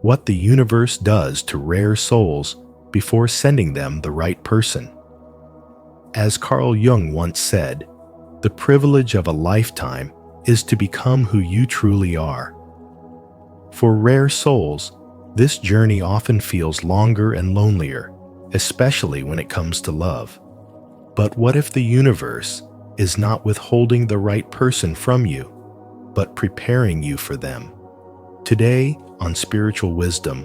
what the universe does to rare souls before sending them the right person. As Carl Jung once said, the privilege of a lifetime is to become who you truly are. For rare souls, this journey often feels longer and lonelier, especially when it comes to love. But what if the universe is not withholding the right person from you, but preparing you for them? Today, on Spiritual Wisdom,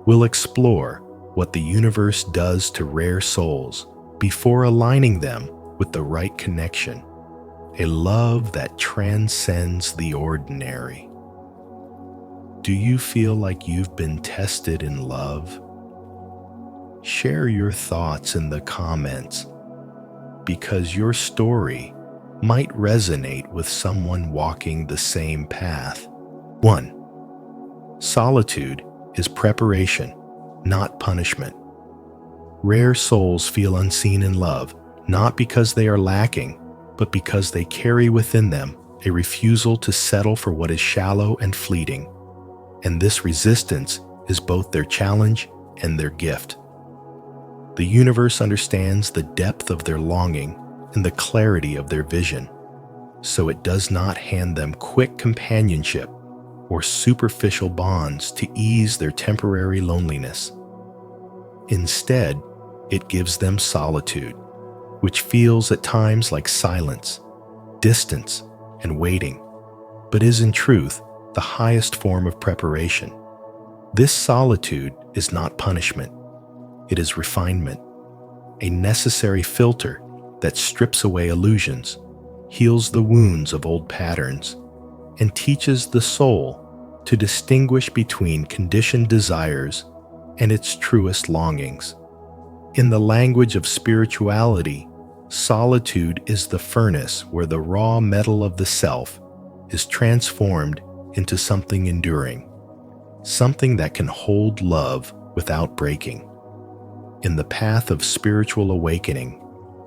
we'll explore what the universe does to rare souls before aligning them with the right connection, a love that transcends the ordinary. Do you feel like you've been tested in love? Share your thoughts in the comments, because your story might resonate with someone walking the same path. 1. Solitude is preparation, not punishment. Rare souls feel unseen in love, not because they are lacking, but because they carry within them a refusal to settle for what is shallow and fleeting. And this resistance is both their challenge and their gift. The universe understands the depth of their longing and the clarity of their vision, so it does not hand them quick companionship or superficial bonds to ease their temporary loneliness. Instead, it gives them solitude, which feels at times like silence, distance, and waiting, but is in truth the highest form of preparation. This solitude is not punishment. It is refinement, a necessary filter that strips away illusions, heals the wounds of old patterns, and teaches the soul to distinguish between conditioned desires and its truest longings. In the language of spirituality, solitude is the furnace where the raw metal of the self is transformed into something enduring, something that can hold love without breaking. In the path of spiritual awakening,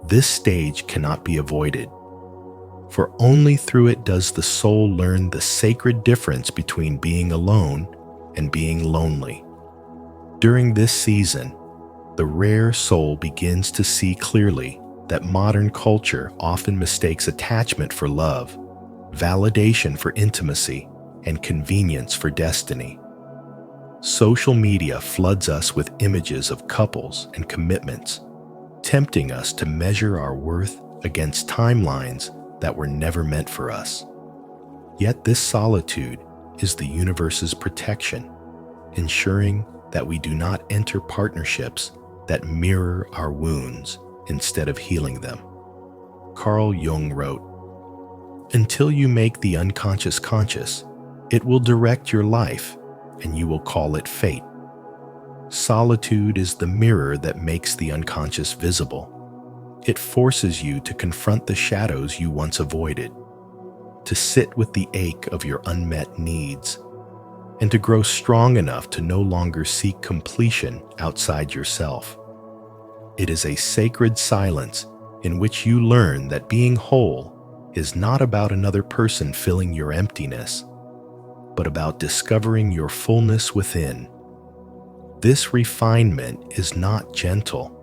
this stage cannot be avoided, for only through it does the soul learn the sacred difference between being alone and being lonely. During this season, the rare soul begins to see clearly that modern culture often mistakes attachment for love, validation for intimacy, and convenience for destiny. Social media floods us with images of couples and commitments, tempting us to measure our worth against timelines that were never meant for us. Yet this solitude is the universe's protection, ensuring that we do not enter partnerships that mirror our wounds instead of healing them. Carl Jung wrote, "Until you make the unconscious conscious, it will direct your life, and you will call it fate. Solitude is the mirror that makes the unconscious visible. It forces you to confront the shadows you once avoided, to sit with the ache of your unmet needs, and to grow strong enough to no longer seek completion outside yourself. It is a sacred silence in which you learn that being whole is not about another person filling your emptiness, but about discovering your fullness within. This refinement is not gentle.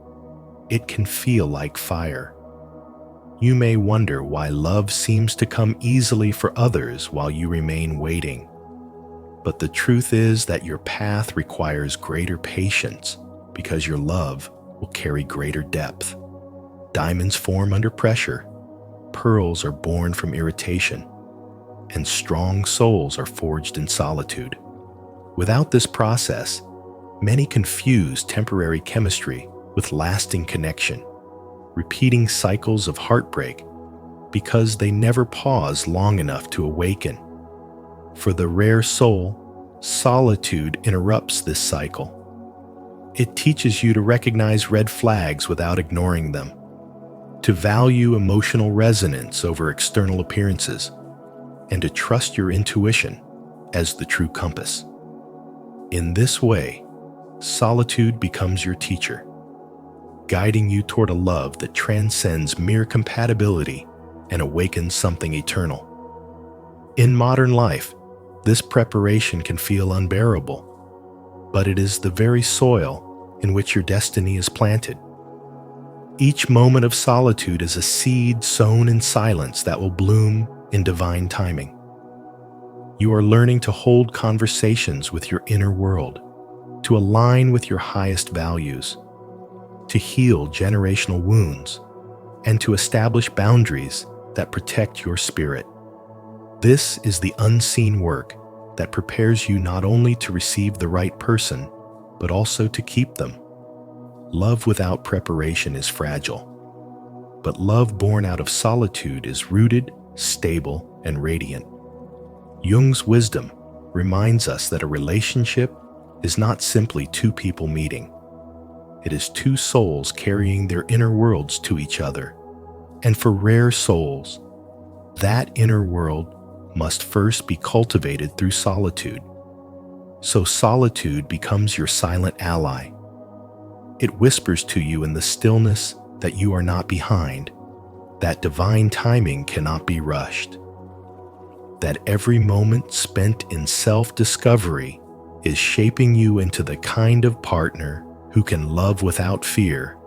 It can feel like fire. You may wonder why love seems to come easily for others while you remain waiting. But the truth is that your path requires greater patience because your love will carry greater depth. Diamonds form under pressure, pearls are born from irritation, and strong souls are forged in solitude. Without this process, many confuse temporary chemistry with lasting connection, repeating cycles of heartbreak because they never pause long enough to awaken. For the rare soul, solitude interrupts this cycle. It teaches you to recognize red flags without ignoring them, to value emotional resonance over external appearances, and to trust your intuition as the true compass. In this way, solitude becomes your teacher, guiding you toward a love that transcends mere compatibility and awakens something eternal. In modern life, this preparation can feel unbearable. but it is the very soil in which your destiny is planted. Each moment of solitude is a seed sown in silence that will bloom in divine timing. You are learning to hold conversations with your inner world, to align with your highest values, to heal generational wounds, and to establish boundaries that protect your spirit. This is the unseen work that prepares you not only to receive the right person, but also to keep them. Love without preparation is fragile, but love born out of solitude is rooted, stable, and radiant. Jung's wisdom reminds us that a relationship is not simply two people meeting. It is two souls carrying their inner worlds to each other. And for rare souls, that inner world must first be cultivated through solitude. So solitude becomes your silent ally. It whispers to you in the stillness that you are not behind, that divine timing cannot be rushed, that every moment spent in self-discovery is shaping you into the kind of partner who can love without fear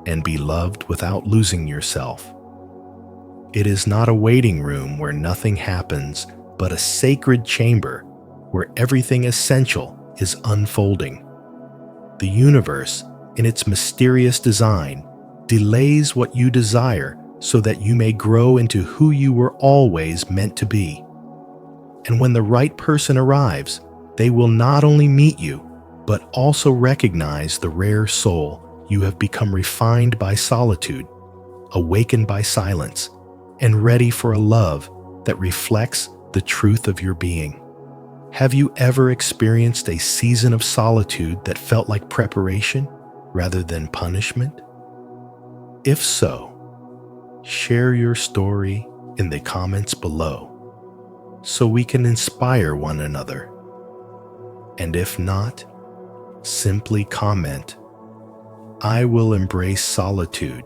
and be loved without losing yourself. It is not a waiting room where nothing happens, but a sacred chamber where everything essential is unfolding. The universe, in its mysterious design, delays what you desire so that you may grow into who you were always meant to be. And when the right person arrives, they will not only meet you, but also recognize the rare soul you have become, refined by solitude, awakened by silence, and ready for a love that reflects the truth of your being. Have you ever experienced a season of solitude that felt like preparation rather than punishment? If so, share your story in the comments below so we can inspire one another. And if not, simply comment, "I will embrace solitude,"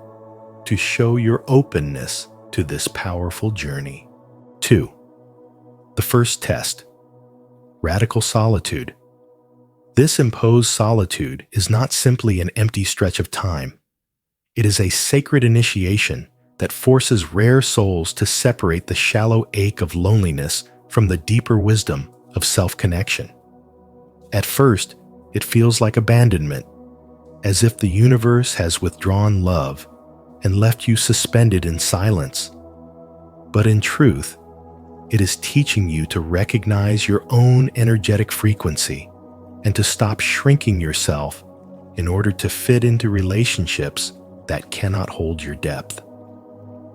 to show your openness to this powerful journey. 2. The first test: radical solitude. This imposed solitude is not simply an empty stretch of time. It is a sacred initiation that forces rare souls to separate the shallow ache of loneliness from the deeper wisdom of self-connection. At first, it feels like abandonment, as if the universe has withdrawn love and left you suspended in silence. But in truth, it is teaching you to recognize your own energetic frequency and to stop shrinking yourself in order to fit into relationships that cannot hold your depth.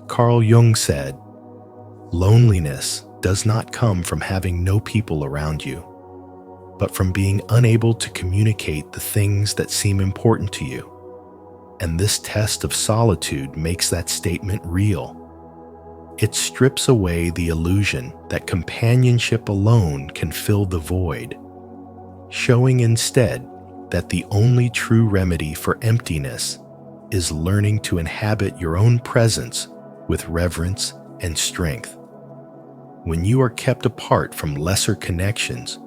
Carl Jung said, "Loneliness does not come from having no people around you, but from being unable to communicate the things that seem important to you." And this test of solitude makes that statement real. It strips away the illusion that companionship alone can fill the void, showing instead that the only true remedy for emptiness is learning to inhabit your own presence with reverence and strength. When you are kept apart from lesser connections,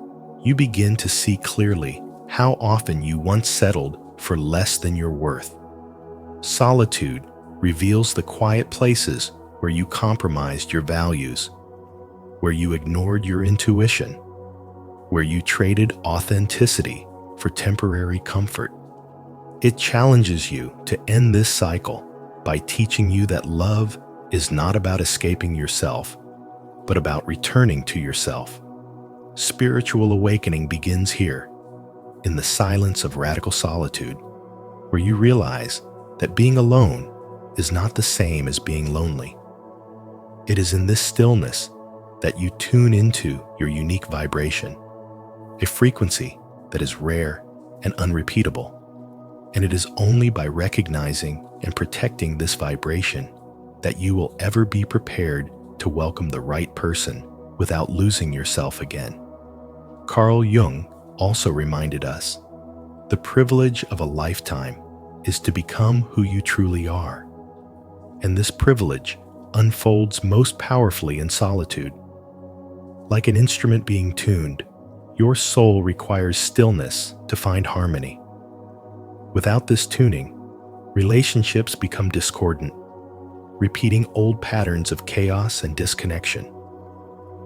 you begin to see clearly how often you once settled for less than your worth. Solitude reveals the quiet places where you compromised your values, where you ignored your intuition, where you traded authenticity for temporary comfort. It challenges you to end this cycle by teaching you that love is not about escaping yourself, but about returning to yourself. Spiritual awakening begins here, in the silence of radical solitude, where you realize that being alone is not the same as being lonely. It is in this stillness that you tune into your unique vibration, a frequency that is rare and unrepeatable. And it is only by recognizing and protecting this vibration that you will ever be prepared to welcome the right person without losing yourself again. Carl Jung also reminded us, the privilege of a lifetime is to become who you truly are. And this privilege unfolds most powerfully in solitude. Like an instrument being tuned, Your soul requires stillness to find harmony. Without this tuning, relationships become discordant, repeating old patterns of chaos and disconnection.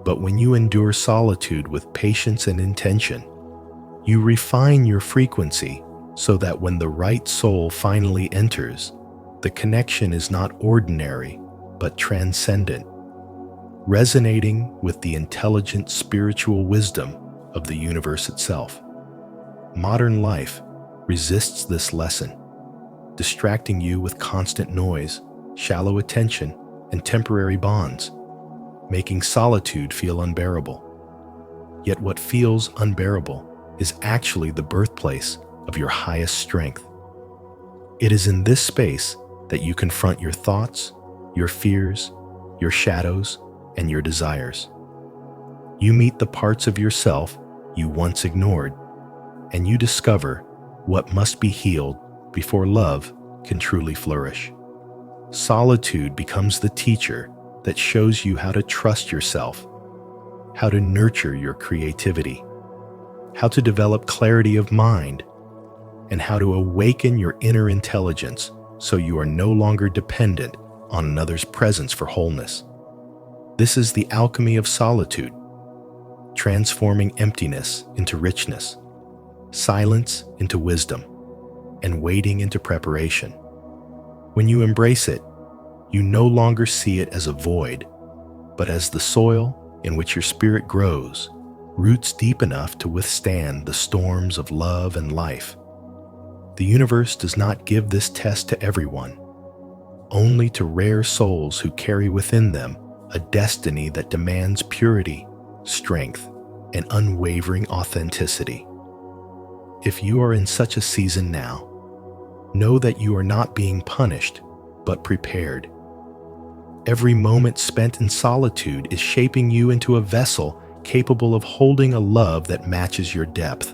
But when you endure solitude with patience and intention, you refine your frequency so that when the right soul finally enters, the connection is not ordinary, but transcendent, resonating with the intelligent spiritual wisdom of the universe itself. Modern life resists this lesson, distracting you with constant noise, shallow attention, and temporary bonds, making solitude feel unbearable. Yet what feels unbearable is actually the birthplace of your highest strength. It is in this space that you confront your thoughts, your fears, your shadows, and your desires. You meet the parts of yourself you once ignored, and you discover what must be healed before love can truly flourish. Solitude becomes the teacher that shows you how to trust yourself, how to nurture your creativity, how to develop clarity of mind, and how to awaken your inner intelligence so you are no longer dependent on another's presence for wholeness. This is the alchemy of solitude, transforming emptiness into richness, silence into wisdom, and waiting into preparation. When you embrace it, you no longer see it as a void, but as the soil in which your spirit grows, roots deep enough to withstand the storms of love and life. The universe does not give this test to everyone, only to rare souls who carry within them a destiny that demands purity, strength, and unwavering authenticity. If you are in such a season now, know that you are not being punished, but prepared. Every moment spent in solitude is shaping you into a vessel capable of holding a love that matches your depth.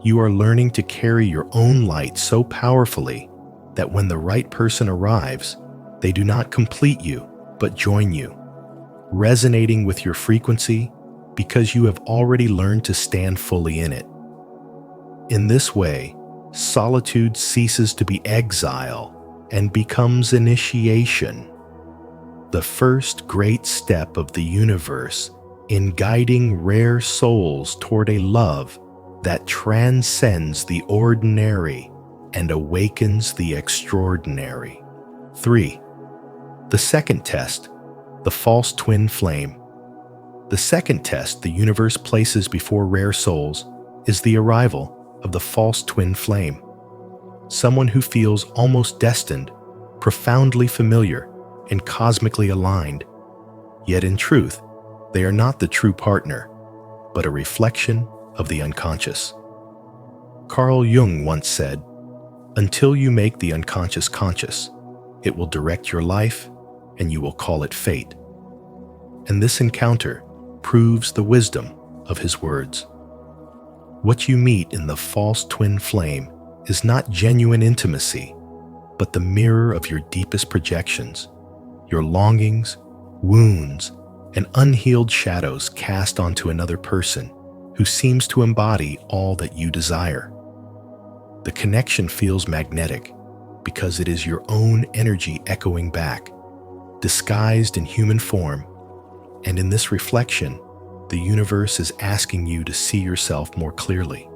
You are learning to carry your own light so powerfully that when the right person arrives, they do not complete you, but join you, resonating with your frequency because you have already learned to stand fully in it. In this way, solitude ceases to be exile and becomes initiation, the first great step of the universe in guiding rare souls toward a love that transcends the ordinary and awakens the extraordinary. 3. The second test, the false twin flame. The second test the universe places before rare souls is the arrival of the false twin flame, someone who feels almost destined, profoundly familiar, and cosmically aligned. Yet in truth, they are not the true partner, but a reflection of the unconscious. Carl Jung once said, "Until you make the unconscious conscious, it will direct your life and you will call it fate." And this encounter proves the wisdom of his words. What you meet in the false twin flame is not genuine intimacy, but the mirror of your deepest projections, your longings, wounds, and unhealed shadows cast onto another person who seems to embody all that you desire. The connection feels magnetic because it is your own energy echoing back, disguised in human form, and in this reflection, the universe is asking you to see yourself more clearly.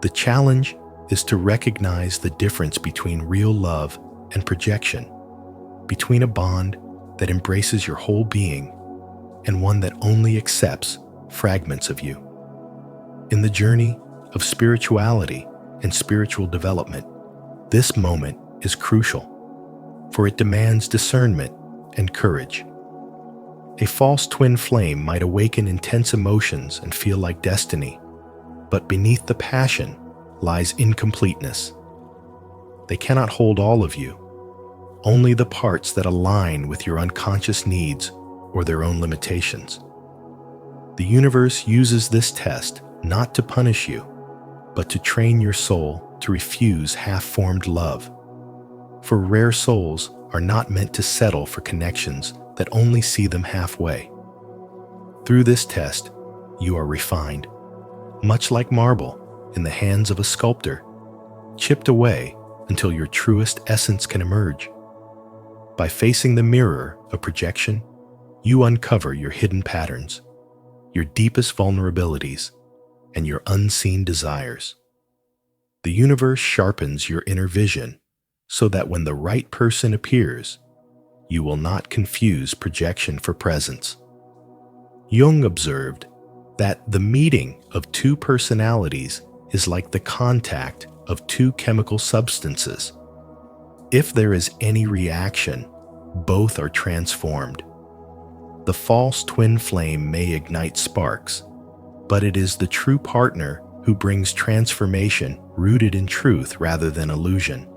The challenge is to recognize the difference between real love and projection, between a bond that embraces your whole being and one that only accepts fragments of you. In the journey of spirituality and spiritual development, this moment is crucial, for it demands discernment and courage. A false twin flame might awaken intense emotions and feel like destiny, but beneath the passion lies incompleteness. They cannot hold all of you, only the parts that align with your unconscious needs or their own limitations. The universe uses this test not to punish you, but to train your soul to refuse half-formed love. For rare souls are not meant to settle for connections that only see them halfway. Through this test, you are refined, much like marble in the hands of a sculptor, chipped away until your truest essence can emerge. By facing the mirror of projection, you uncover your hidden patterns, your deepest vulnerabilities, and your unseen desires. The universe sharpens your inner vision so that when the right person appears, you will not confuse projection for presence. Jung observed that the meeting of two personalities is like the contact of two chemical substances. If there is any reaction, both are transformed. The false twin flame may ignite sparks, but it is the true partner who brings transformation rooted in truth rather than illusion.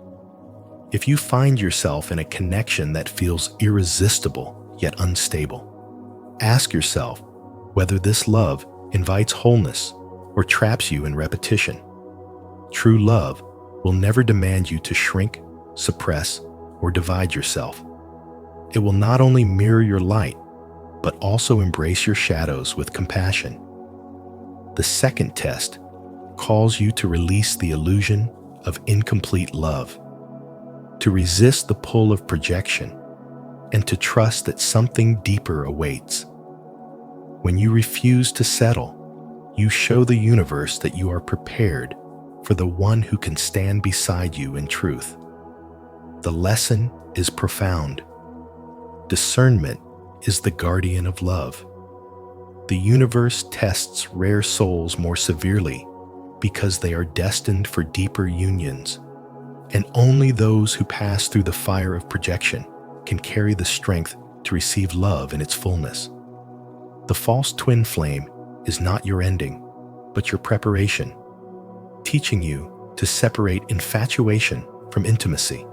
If you find yourself in a connection that feels irresistible yet unstable, ask yourself whether this love invites wholeness or traps you in repetition. True love will never demand you to shrink, suppress, or divide yourself. It will not only mirror your light, but also embrace your shadows with compassion. The second test calls you to release the illusion of incomplete love, to resist the pull of projection, and to trust that something deeper awaits. When you refuse to settle, you show the universe that you are prepared for the one who can stand beside you in truth. The lesson is profound. Discernment is the guardian of love. The universe tests rare souls more severely because they are destined for deeper unions, and only those who pass through the fire of projection can carry the strength to receive love in its fullness. The false twin flame is not your ending, but your preparation, teaching you to separate infatuation from intimacy,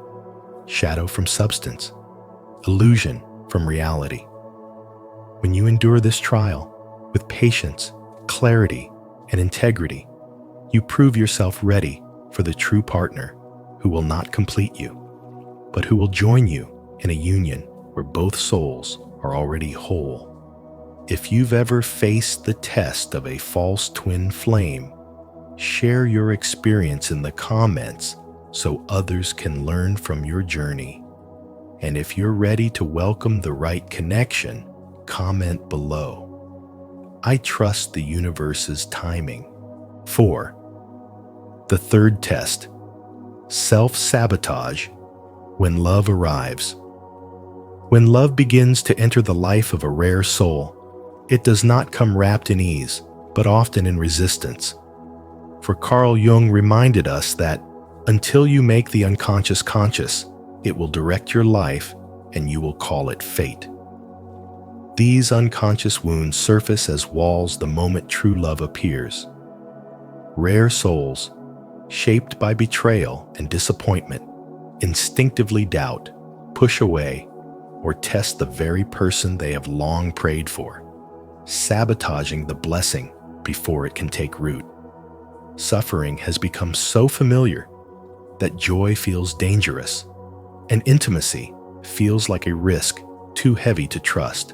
shadow from substance, illusion from reality. When you endure this trial with patience, clarity, and integrity, you prove yourself ready for the true partner who will not complete you, but who will join you in a union where both souls are already whole. If you've ever faced the test of a false twin flame, share your experience in the comments so others can learn from your journey. And if you're ready to welcome the right connection, comment below. I trust the universe's timing. 4. The third test: self-sabotage when love arrives. When love begins to enter the life of a rare soul, it does not come wrapped in ease, but often in resistance. For Carl Jung reminded us that until you make the unconscious conscious, it will direct your life and you will call it fate. These unconscious wounds surface as walls the moment true love appears. Rare souls, shaped by betrayal and disappointment, instinctively doubt, push away, or test the very person they have long prayed for, sabotaging the blessing before it can take root. Suffering has become so familiar that joy feels dangerous, and intimacy feels like a risk too heavy to trust.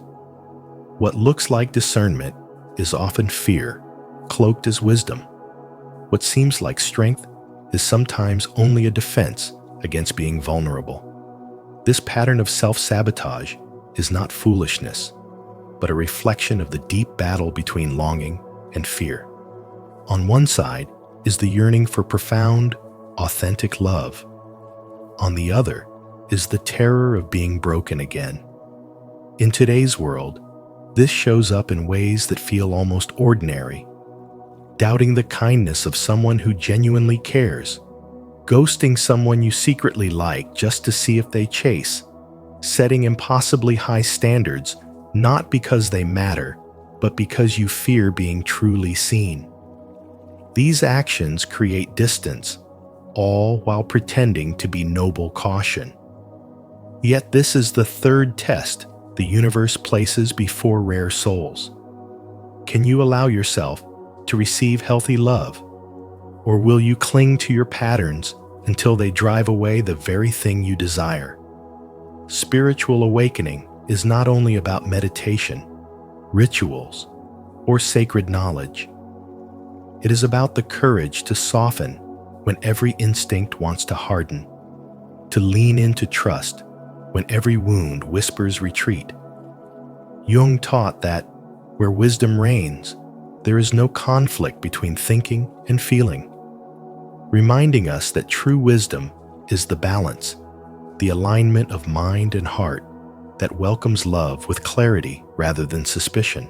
What looks like discernment is often fear, cloaked as wisdom. What seems like strength is sometimes only a defense against being vulnerable. This pattern of self-sabotage is not foolishness, but a reflection of the deep battle between longing and fear. On one side is the yearning for profound, authentic love. On the other is the terror of being broken again. In today's world, this shows up in ways that feel almost ordinary. Doubting the kindness of someone who genuinely cares, ghosting someone you secretly like just to see if they chase, setting impossibly high standards not because they matter, but because you fear being truly seen. These actions create distance, all while pretending to be noble caution. Yet this is the third test the universe places before rare souls. Can you allow yourself to receive healthy love, or will you cling to your patterns until they drive away the very thing you desire? Spiritual awakening is not only about meditation, rituals, or sacred knowledge. It is about the courage to soften when every instinct wants to harden, to lean into trust when every wound whispers retreat. Jung taught that where wisdom reigns, there is no conflict between thinking and feeling, reminding us that true wisdom is the balance, the alignment of mind and heart that welcomes love with clarity rather than suspicion.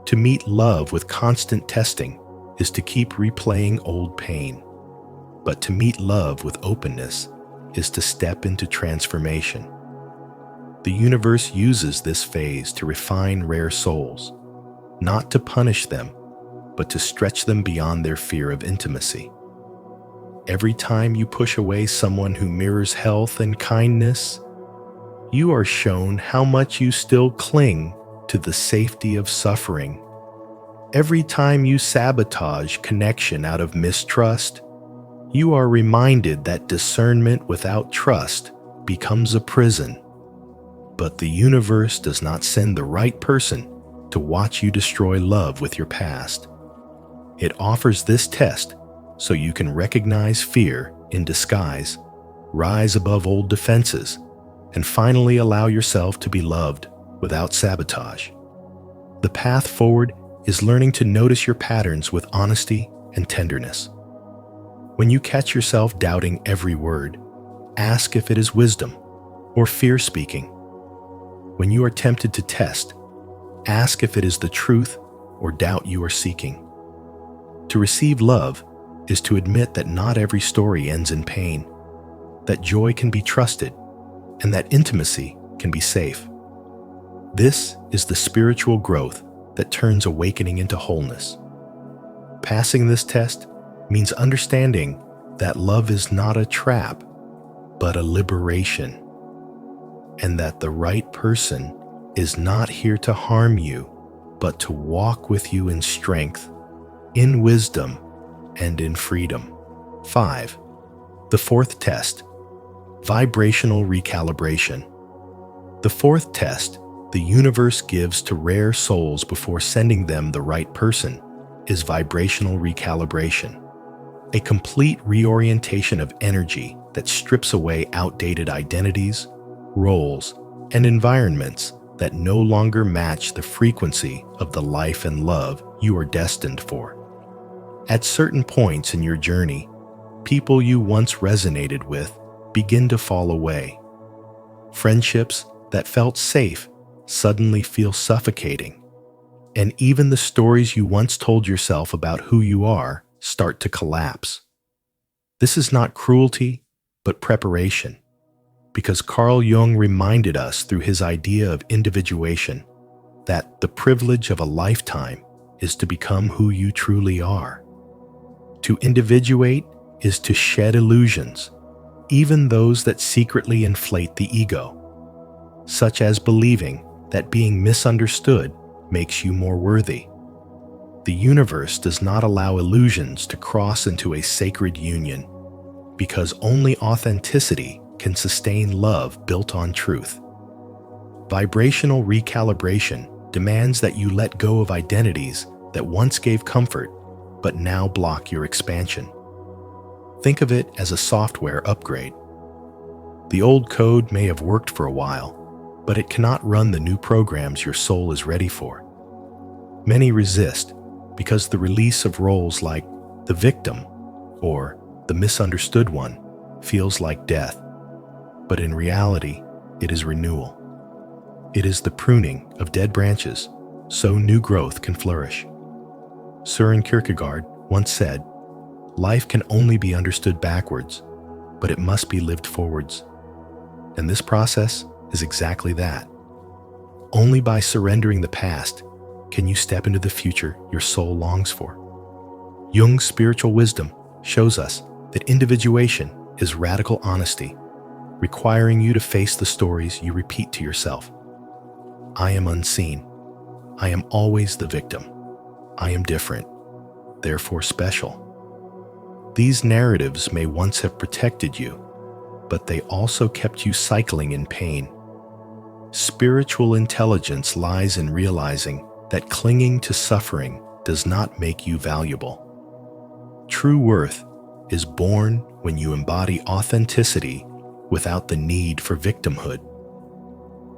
To meet love with constant testing is to keep replaying old pain, but to meet love with openness is to step into transformation. The universe uses this phase to refine rare souls, not to punish them, but to stretch them beyond their fear of intimacy. Every time you push away someone who mirrors health and kindness, you are shown how much you still cling to the safety of suffering. Every time you sabotage connection out of mistrust, you are reminded that discernment without trust becomes a prison. But the universe does not send the right person to watch you destroy love with your past. It offers this test so you can recognize fear in disguise, rise above old defenses, and finally allow yourself to be loved without sabotage. The path forward is learning to notice your patterns with honesty and tenderness. When you catch yourself doubting every word, ask if it is wisdom or fear speaking. When you are tempted to test, ask if it is the truth or doubt you are seeking. To receive love is to admit that not every story ends in pain, that joy can be trusted, and that intimacy can be safe. This is the spiritual growth that turns awakening into wholeness. Passing this test means understanding that love is not a trap, but a liberation, and that the right person is not here to harm you, but to walk with you in strength, in wisdom, and in freedom. 5. The fourth test, vibrational recalibration. The fourth test the universe gives to rare souls before sending them the right person is vibrational recalibration, a complete reorientation of energy that strips away outdated identities, roles, and environments that no longer match the frequency of the life and love you are destined for. At certain points in your journey, people you once resonated with begin to fall away. Friendships that felt safe suddenly feel suffocating, and even the stories you once told yourself about who you are start to collapse. This is not cruelty, but preparation, because Carl Jung reminded us through his idea of individuation that the privilege of a lifetime is to become who you truly are. To individuate is to shed illusions, even those that secretly inflate the ego, such as believing that being misunderstood makes you more worthy. The universe does not allow illusions to cross into a sacred union, because only authenticity can sustain love built on truth. Vibrational recalibration demands that you let go of identities that once gave comfort but now block your expansion. Think of it as a software upgrade. The old code may have worked for a while, but it cannot run the new programs your soul is ready for. Many resist because the release of roles like the victim or the misunderstood one feels like death. But in reality, it is renewal. It is the pruning of dead branches so new growth can flourish. Søren Kierkegaard once said, "Life can only be understood backwards, but it must be lived forwards." And this process is exactly that. Only by surrendering the past can you step into the future your soul longs for. Jung's spiritual wisdom shows us that individuation is radical honesty, requiring you to face the stories you repeat to yourself. I am unseen. I am always the victim. I am different, therefore special. These narratives may once have protected you, but they also kept you cycling in pain. Spiritual intelligence lies in realizing that clinging to suffering does not make you valuable. True worth is born when you embody authenticity without the need for victimhood.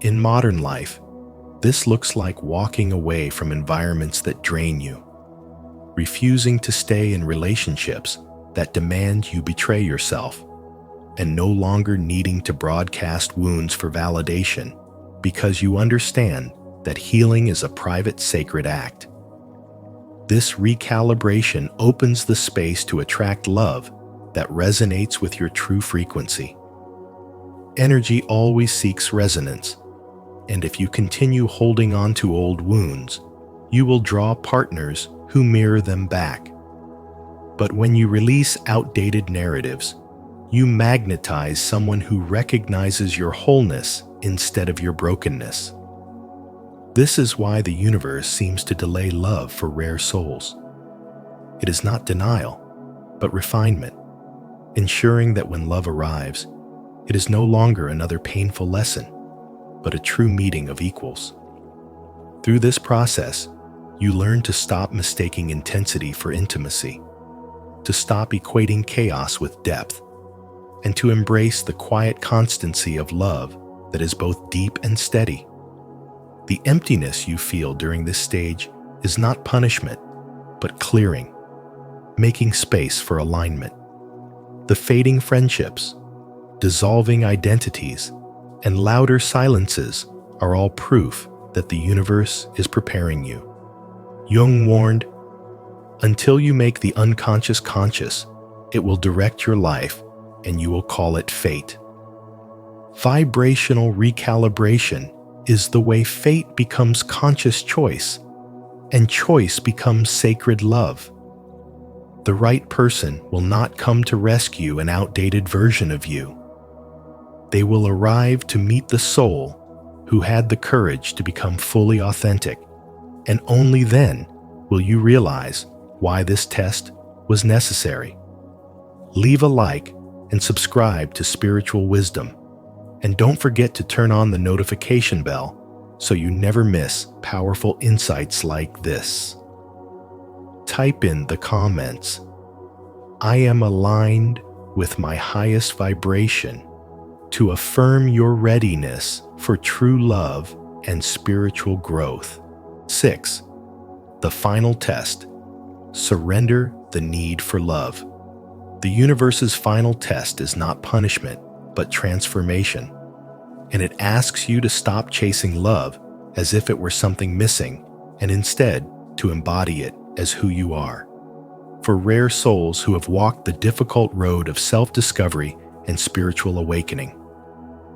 In modern life, this looks like walking away from environments that drain you, refusing to stay in relationships that demand you betray yourself, and no longer needing to broadcast wounds for validation because you understand that healing is a private, sacred act. This recalibration opens the space to attract love that resonates with your true frequency. Energy always seeks resonance, and if you continue holding on to old wounds, you will draw partners who mirror them back. But when you release outdated narratives, you magnetize someone who recognizes your wholeness instead of your brokenness. This is why the universe seems to delay love for rare souls. It is not denial, but refinement, ensuring that when love arrives, it is no longer another painful lesson, but a true meeting of equals. Through this process, you learn to stop mistaking intensity for intimacy, to stop equating chaos with depth, and to embrace the quiet constancy of love that is both deep and steady. The emptiness you feel during this stage is not punishment, but clearing, making space for alignment. The fading friendships, dissolving identities, and louder silences are all proof that the universe is preparing you. Jung warned, "Until you make the unconscious conscious, it will direct your life and you will call it fate." Vibrational recalibration is the way fate becomes conscious choice, and choice becomes sacred love. The right person will not come to rescue an outdated version of you. They will arrive to meet the soul who had the courage to become fully authentic, and only then will you realize why this test was necessary. Leave a like and subscribe to Spiritual Wisdom, and don't forget to turn on the notification bell so you never miss powerful insights like this. Type in the comments, "I am aligned with my highest vibration," to affirm your readiness for true love and spiritual growth. 6. The final test. Surrender the need for love. The universe's final test is not punishment, but transformation. And it asks you to stop chasing love as if it were something missing, and instead to embody it as who you are. For rare souls who have walked the difficult road of self-discovery and spiritual awakening,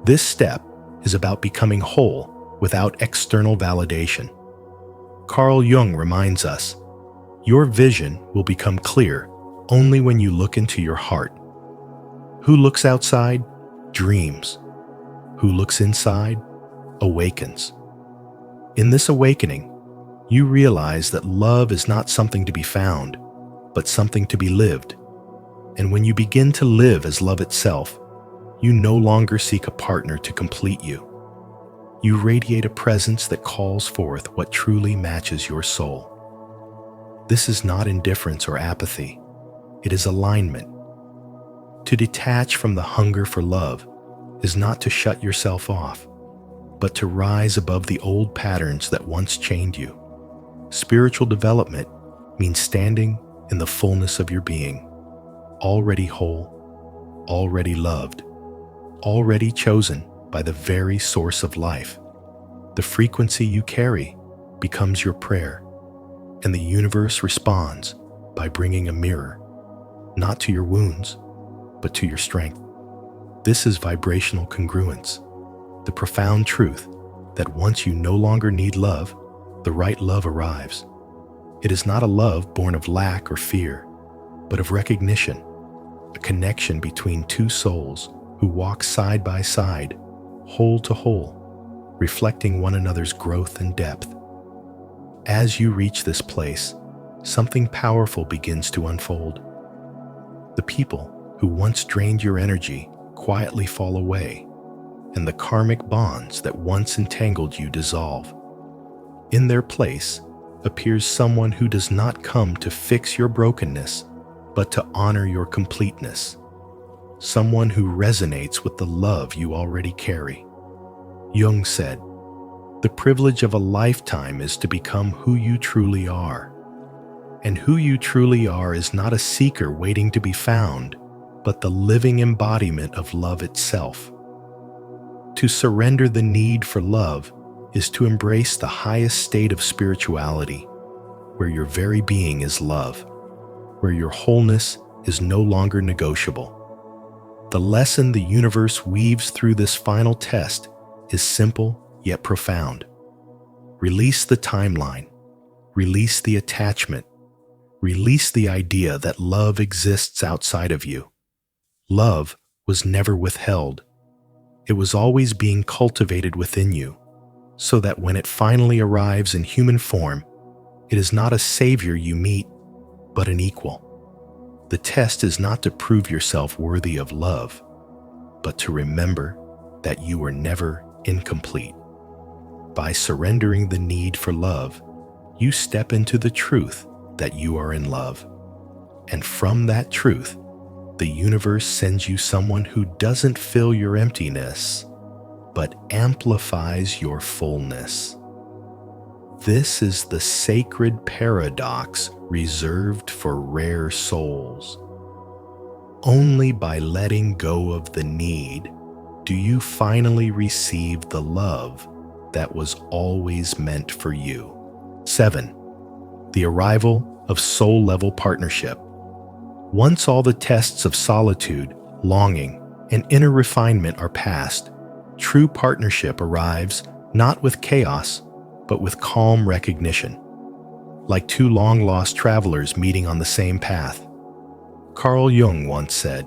this step is about becoming whole without external validation. Carl Jung reminds us, your vision will become clear only when you look into your heart. Who looks outside dreams. Who looks inside awakens. In this awakening, you realize that love is not something to be found, but something to be lived. And when you begin to live as love itself, you no longer seek a partner to complete you. You radiate a presence that calls forth what truly matches your soul. This is not indifference or apathy. It is alignment. To detach from the hunger for love is not to shut yourself off, but to rise above the old patterns that once chained you. Spiritual development means standing in the fullness of your being, already whole, already loved, already chosen by the very source of life. The frequency you carry becomes your prayer, and the universe responds by bringing a mirror, not to your wounds, but to your strength. This is vibrational congruence, the profound truth that once you no longer need love, the right love arrives. It is not a love born of lack or fear, but of recognition, a connection between two souls who walk side by side, whole to whole, reflecting one another's growth and depth. As you reach this place, something powerful begins to unfold. The people who once drained your energy quietly fall away, and the karmic bonds that once entangled you dissolve. In their place appears someone who does not come to fix your brokenness, but to honor your completeness. Someone who resonates with the love you already carry. Jung said, "The privilege of a lifetime is to become who you truly are." And who you truly are is not a seeker waiting to be found, but the living embodiment of love itself. To surrender the need for love is to embrace the highest state of spirituality, where your very being is love, where your wholeness is no longer negotiable. The lesson the universe weaves through this final test is simple yet profound. Release the timeline, release the attachment, release the idea that love exists outside of you. Love was never withheld. It was always being cultivated within you, so that when it finally arrives in human form, it is not a savior you meet, but an equal. The test is not to prove yourself worthy of love, but to remember that you were never incomplete. By surrendering the need for love, you step into the truth that you are in love. And from that truth, the universe sends you someone who doesn't fill your emptiness, but amplifies your fullness. This is the sacred paradox reserved for rare souls. Only by letting go of the need do you finally receive the love that was always meant for you. 7. The arrival of soul-level partnership. Once all the tests of solitude, longing, and inner refinement are passed, true partnership arrives not with chaos, but with calm recognition, like two long-lost travelers meeting on the same path. Carl Jung once said,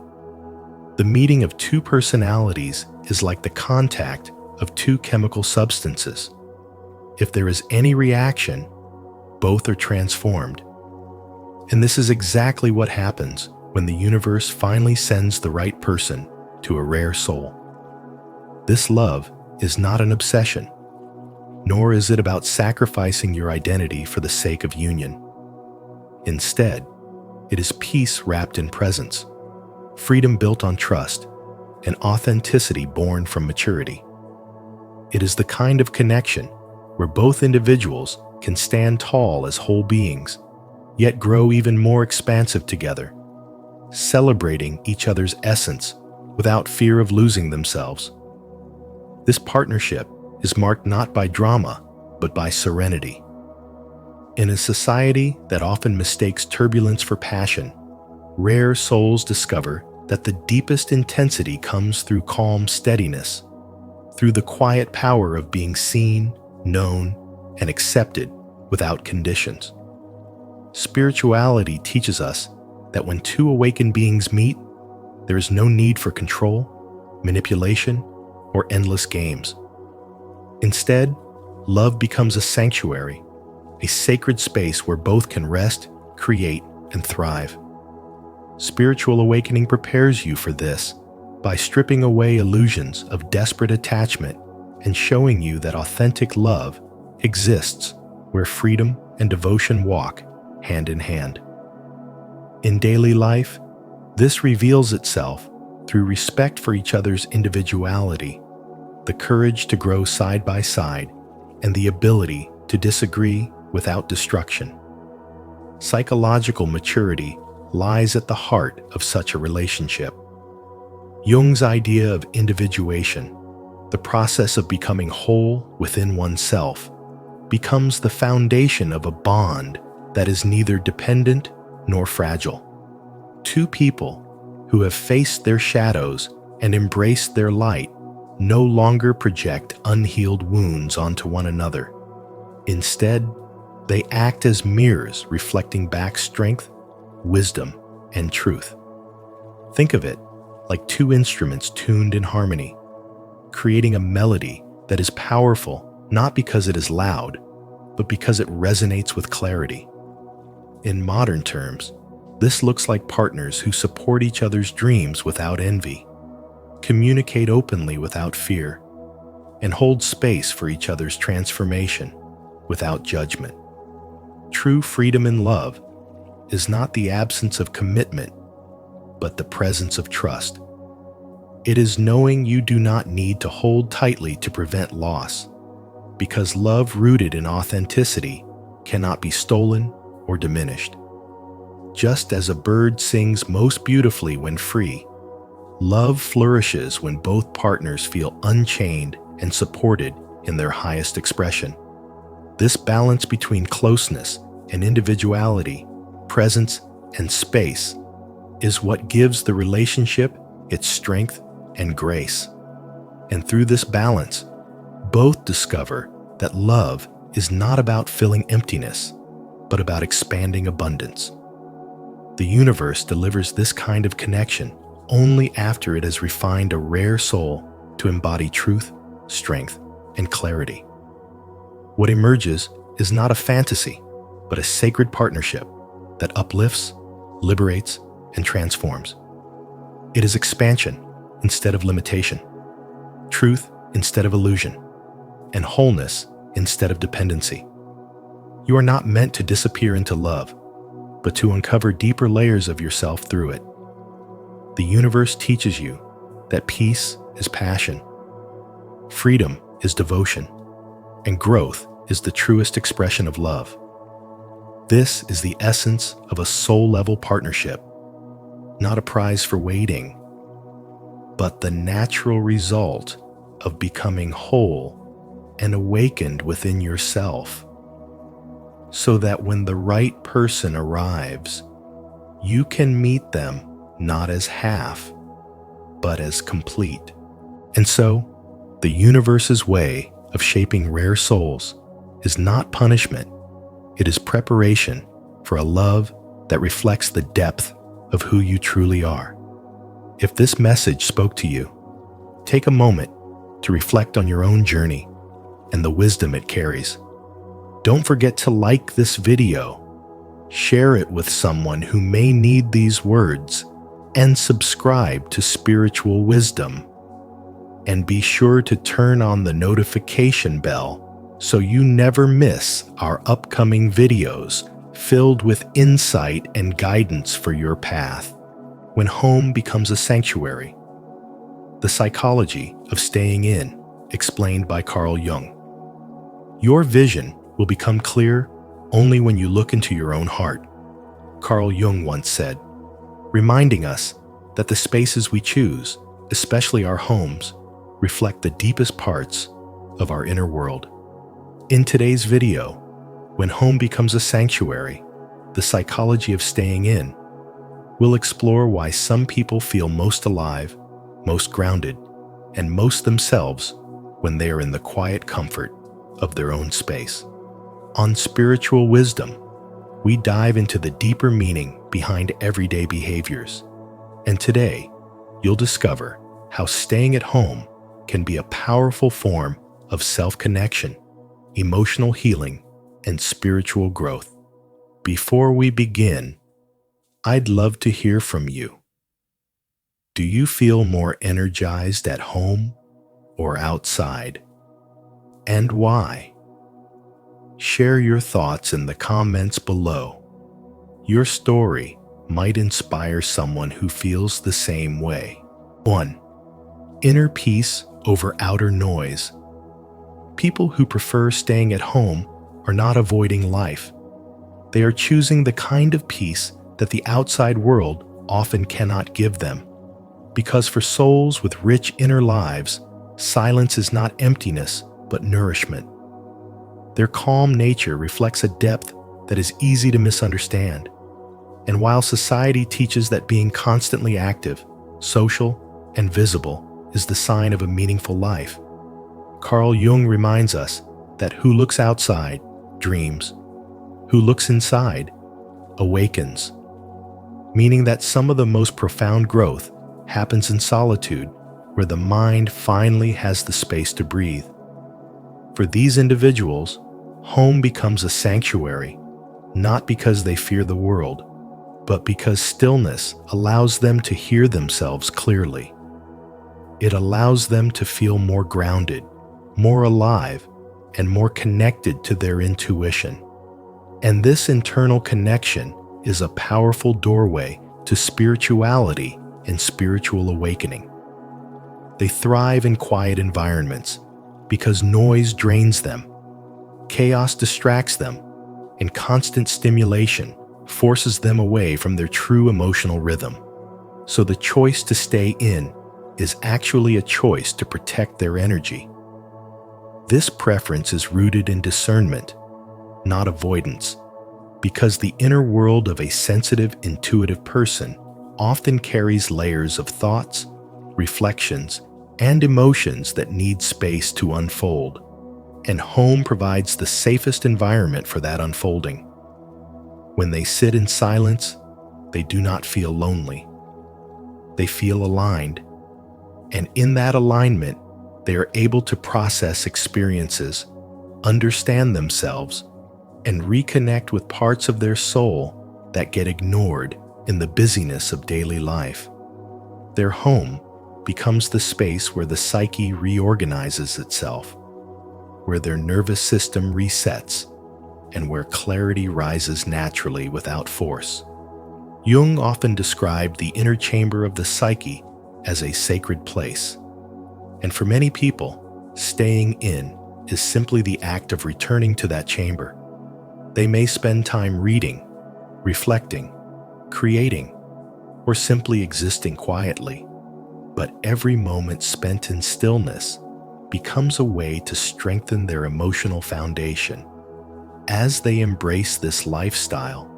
"The meeting of two personalities is like the contact of two chemical substances. If there is any reaction, both are transformed." And this is exactly what happens when the universe finally sends the right person to a rare soul. This love is not an obsession, nor is it about sacrificing your identity for the sake of union. Instead, it is peace wrapped in presence, freedom built on trust, and authenticity born from maturity. It is the kind of connection where both individuals can stand tall as whole beings, yet grow even more expansive together, celebrating each other's essence without fear of losing themselves. This partnership is marked not by drama, but by serenity. In a society that often mistakes turbulence for passion, rare souls discover that the deepest intensity comes through calm steadiness, through the quiet power of being seen, known, and accepted without conditions. Spirituality teaches us that when two awakened beings meet, there is no need for control, manipulation, or endless games. Instead, love becomes a sanctuary, a sacred space where both can rest, create, and thrive. Spiritual awakening prepares you for this by stripping away illusions of desperate attachment and showing you that authentic love exists where freedom and devotion walk hand in hand. In daily life, this reveals itself through respect for each other's individuality, the courage to grow side by side, and the ability to disagree without destruction. Psychological maturity lies at the heart of such a relationship. Jung's idea of individuation, the process of becoming whole within oneself, becomes the foundation of a bond that is neither dependent nor fragile. Two people who have faced their shadows and embraced their light no longer project unhealed wounds onto one another. Instead, they act as mirrors reflecting back strength, wisdom, and truth. Think of it like two instruments tuned in harmony, creating a melody that is powerful not because it is loud, but because it resonates with clarity. In modern terms, this looks like partners who support each other's dreams without envy, communicate openly without fear, and hold space for each other's transformation. without judgment. True freedom in love is not the absence of commitment, but the presence of trust. It is knowing you do not need to hold tightly to prevent loss, because love rooted in authenticity cannot be stolen or diminished. Just as a bird sings most beautifully when free, love flourishes when both partners feel unchained and supported in their highest expression. This balance between closeness and individuality, presence and space, is what gives the relationship its strength and grace. And through this balance, both discover that love is not about filling emptiness, but about expanding abundance. The universe delivers this kind of connection only after it has refined a rare soul to embody truth, strength, and clarity. What emerges is not a fantasy, but a sacred partnership that uplifts, liberates, and transforms. It is expansion instead of limitation, truth instead of illusion, and wholeness instead of dependency. You are not meant to disappear into love, but to uncover deeper layers of yourself through it. The universe teaches you that peace is passion, freedom is devotion, and growth is the truest expression of love. This is the essence of a soul-level partnership, not a prize for waiting, but the natural result of becoming whole and awakened within yourself, so that when the right person arrives, you can meet them not as half, but as complete. And so, the universe's way of shaping rare souls is not punishment, it is preparation for a love that reflects the depth of who you truly are. If this message spoke to you, take a moment to reflect on your own journey and the wisdom it carries. Don't forget to like this video, share it with someone who may need these words, and subscribe to Spiritual Wisdom. And be sure to turn on the notification bell so you never miss our upcoming videos filled with insight and guidance for your path. When home becomes a sanctuary. The psychology of staying in, explained by Carl Jung. Your vision will become clear only when you look into your own heart, Carl Jung once said, reminding us that the spaces we choose, especially our homes, reflect the deepest parts of our inner world. In today's video, when home becomes a sanctuary, the psychology of staying in, we'll explore why some people feel most alive, most grounded, and most themselves when they are in the quiet comfort of their own space. On Spiritual Wisdom, we dive into the deeper meaning behind everyday behaviors. And today, you'll discover how staying at home can be a powerful form of self-connection, emotional healing, and spiritual growth. Before we begin, I'd love to hear from you. Do you feel more energized at home or outside? And why? Share your thoughts in the comments below. Your story might inspire someone who feels the same way. 1. Inner peace over outer noise. People who prefer staying at home are not avoiding life. They are choosing the kind of peace that the outside world often cannot give them. Because for souls with rich inner lives, silence is not emptiness, but nourishment. Their calm nature reflects a depth that is easy to misunderstand. And while society teaches that being constantly active, social, and visible is the sign of a meaningful life, Carl Jung reminds us that who looks outside dreams, who looks inside awakens, meaning that some of the most profound growth happens in solitude, where the mind finally has the space to breathe. For these individuals, home becomes a sanctuary, not because they fear the world, but because stillness allows them to hear themselves clearly. It allows them to feel more grounded, more alive, and more connected to their intuition. And this internal connection is a powerful doorway to spirituality and spiritual awakening. They thrive in quiet environments because noise drains them, chaos distracts them, and constant stimulation forces them away from their true emotional rhythm. So the choice to stay in is actually a choice to protect their energy. This preference is rooted in discernment, not avoidance, because the inner world of a sensitive, intuitive person often carries layers of thoughts, reflections, and emotions that need space to unfold, and home provides the safest environment for that unfolding. When they sit in silence, they do not feel lonely. They feel aligned, and in that alignment, they are able to process experiences, understand themselves, and reconnect with parts of their soul that get ignored in the busyness of daily life. Their home becomes the space where the psyche reorganizes itself, where their nervous system resets, and where clarity rises naturally without force. Jung often described the inner chamber of the psyche as a sacred place. And for many people, staying in is simply the act of returning to that chamber. They may spend time reading, reflecting, creating, or simply existing quietly. But every moment spent in stillness becomes a way to strengthen their emotional foundation. As they embrace this lifestyle,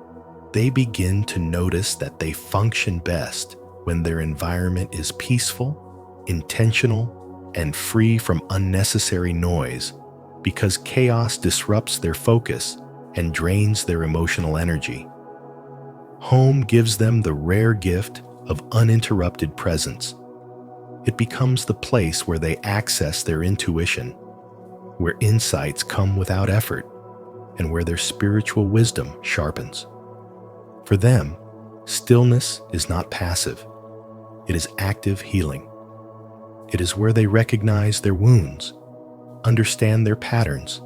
they begin to notice that they function best when their environment is peaceful, intentional, and free from unnecessary noise, because chaos disrupts their focus and drains their emotional energy. Home gives them the rare gift of uninterrupted presence. It becomes the place where they access their intuition, where insights come without effort, and where their spiritual wisdom sharpens. For them, stillness is not passive. It is active healing. It is where they recognize their wounds, understand their patterns,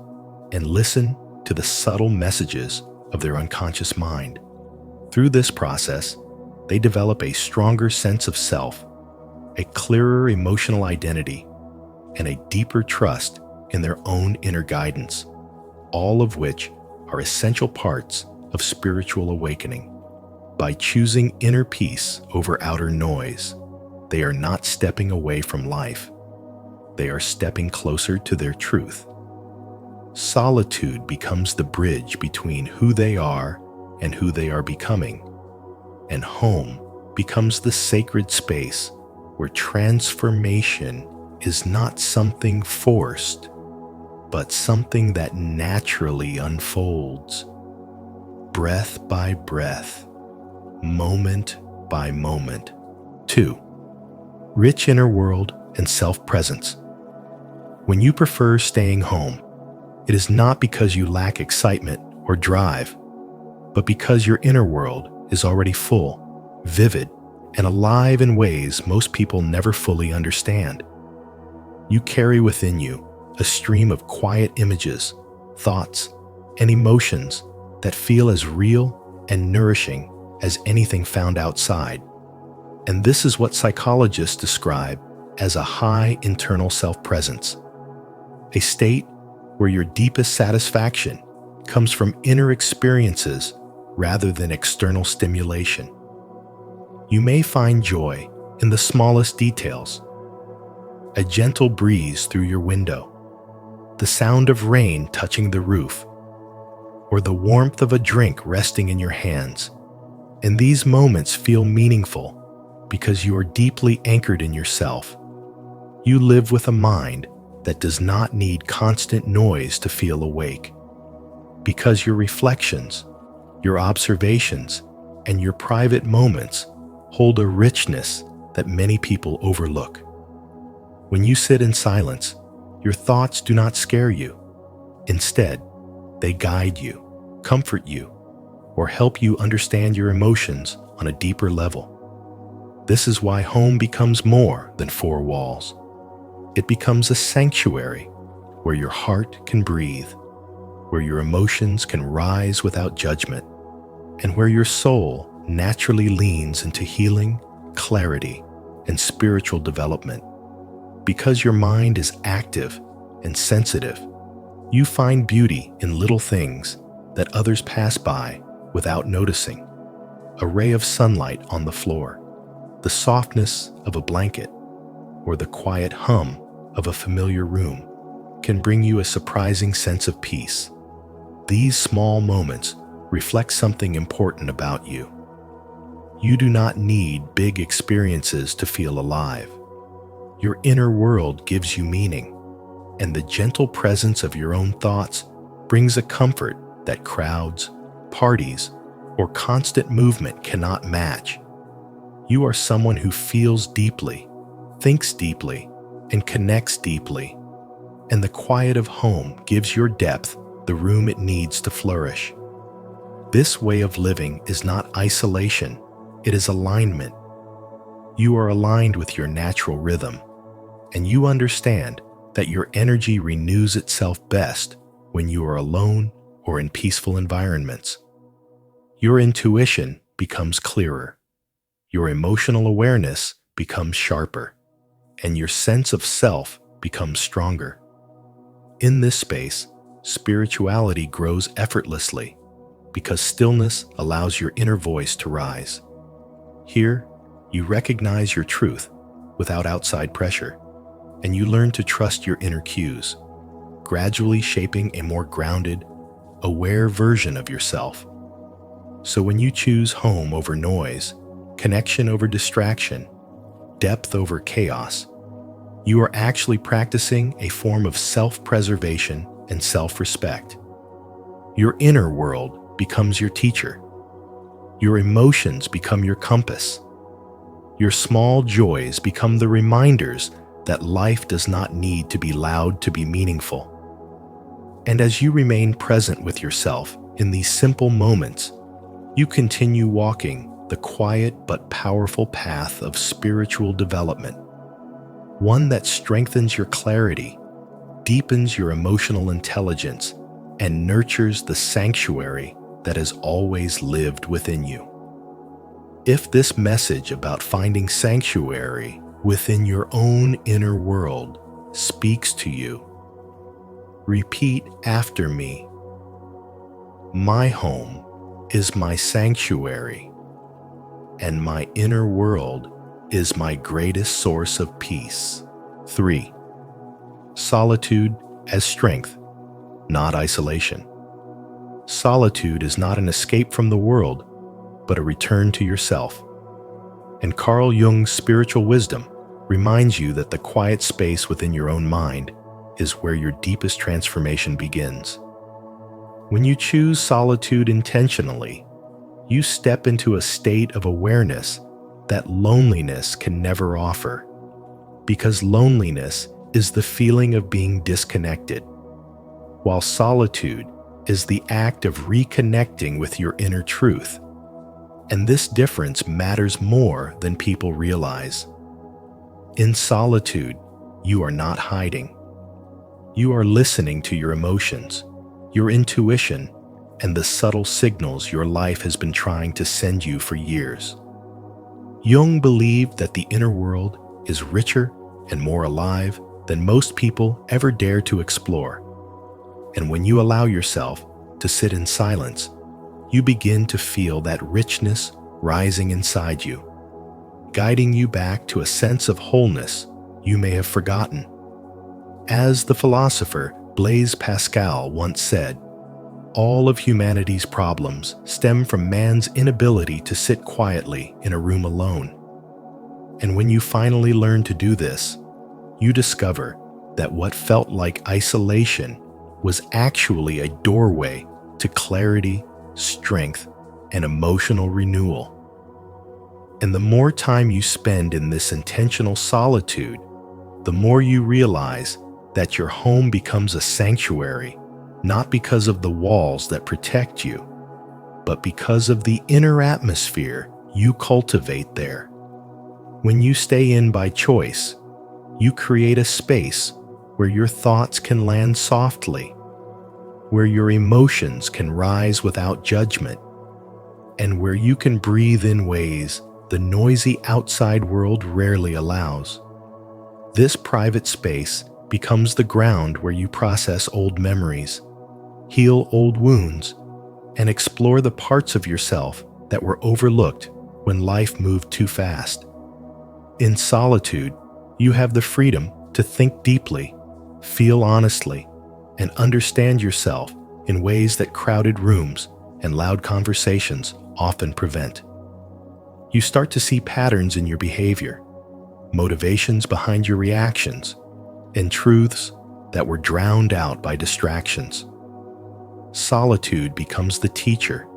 and listen to the subtle messages of their unconscious mind. Through this process, they develop a stronger sense of self, a clearer emotional identity, and a deeper trust in their own inner guidance, all of which are essential parts of spiritual awakening. By choosing inner peace over outer noise, they are not stepping away from life. They are stepping closer to their truth. Solitude becomes the bridge between who they are and who they are becoming, and home becomes the sacred space where transformation is not something forced, but something that naturally unfolds, breath by breath, moment by moment. 2. Rich inner world and self-presence. When you prefer staying home, it is not because you lack excitement or drive, but because your inner world is already full, vivid, and alive in ways most people never fully understand. You carry within you a stream of quiet images, thoughts, and emotions that feel as real and nourishing as anything found outside. And this is what psychologists describe as a high internal self-presence, a state where your deepest satisfaction comes from inner experiences rather than external stimulation. You may find joy in the smallest details: a gentle breeze through your window, the sound of rain touching the roof, or the warmth of a drink resting in your hands. And these moments feel meaningful because you are deeply anchored in yourself. You live with a mind that does not need constant noise to feel awake, because your reflections, your observations, and your private moments hold a richness that many people overlook. When you sit in silence, your thoughts do not scare you. Instead, they guide you, comfort you, or help you understand your emotions on a deeper level. This is why home becomes more than four walls. It becomes a sanctuary where your heart can breathe, where your emotions can rise without judgment, and where your soul naturally leans into healing, clarity, and spiritual development. Because your mind is active and sensitive, you find beauty in little things that others pass by without noticing. A ray of sunlight on the floor, the softness of a blanket, or the quiet hum of a familiar room can bring you a surprising sense of peace. These small moments reflect something important about you. You do not need big experiences to feel alive. Your inner world gives you meaning, and the gentle presence of your own thoughts brings a comfort that crowds, parties, or constant movement cannot match. You are someone who feels deeply, thinks deeply, and connects deeply, and the quiet of home gives your depth the room it needs to flourish. This way of living is not isolation, it is alignment. You are aligned with your natural rhythm, and you understand that your energy renews itself best when you are alone or in peaceful environments. Your intuition becomes clearer, your emotional awareness becomes sharper, and your sense of self becomes stronger. In this space, spirituality grows effortlessly because stillness allows your inner voice to rise. Here, you recognize your truth without outside pressure, and you learn to trust your inner cues, gradually shaping a more grounded, aware version of yourself. So when you choose home over noise, connection over distraction, depth over chaos, you are actually practicing a form of self-preservation and self-respect. Your inner world becomes your teacher. Your emotions become your compass. Your small joys become the reminders that life does not need to be loud to be meaningful. And as you remain present with yourself in these simple moments, you continue walking the quiet but powerful path of spiritual development, one that strengthens your clarity, deepens your emotional intelligence, and nurtures the sanctuary that has always lived within you. If this message about finding sanctuary within your own inner world speaks to you, repeat after me. My home is my sanctuary, and my inner world is my greatest source of peace. 3. Solitude as strength, not isolation. Solitude is not an escape from the world, but a return to yourself. And Carl Jung's spiritual wisdom reminds you that the quiet space within your own mind is where your deepest transformation begins. When you choose solitude intentionally, you step into a state of awareness that loneliness can never offer, because loneliness is the feeling of being disconnected, while solitude is the act of reconnecting with your inner truth. And this difference matters more than people realize. In solitude, you are not hiding. You are listening to your emotions, your intuition, and the subtle signals your life has been trying to send you for years. Jung believed that the inner world is richer and more alive than most people ever dare to explore. And when you allow yourself to sit in silence, you begin to feel that richness rising inside you, guiding you back to a sense of wholeness you may have forgotten. As the philosopher Blaise Pascal once said, all of humanity's problems stem from man's inability to sit quietly in a room alone. And when you finally learn to do this, you discover that what felt like isolation was actually a doorway to clarity, strength, and emotional renewal. And the more time you spend in this intentional solitude, the more you realize that your home becomes a sanctuary, not because of the walls that protect you, but because of the inner atmosphere you cultivate there. When you stay in by choice, you create a space where your thoughts can land softly, where your emotions can rise without judgment, and where you can breathe in ways the noisy outside world rarely allows. This private space becomes the ground where you process old memories, heal old wounds, and explore the parts of yourself that were overlooked when life moved too fast. In solitude, you have the freedom to think deeply, feel honestly, and understand yourself in ways that crowded rooms and loud conversations often prevent. You start to see patterns in your behavior, motivations behind your reactions, and truths that were drowned out by distractions. Solitude becomes the teacher,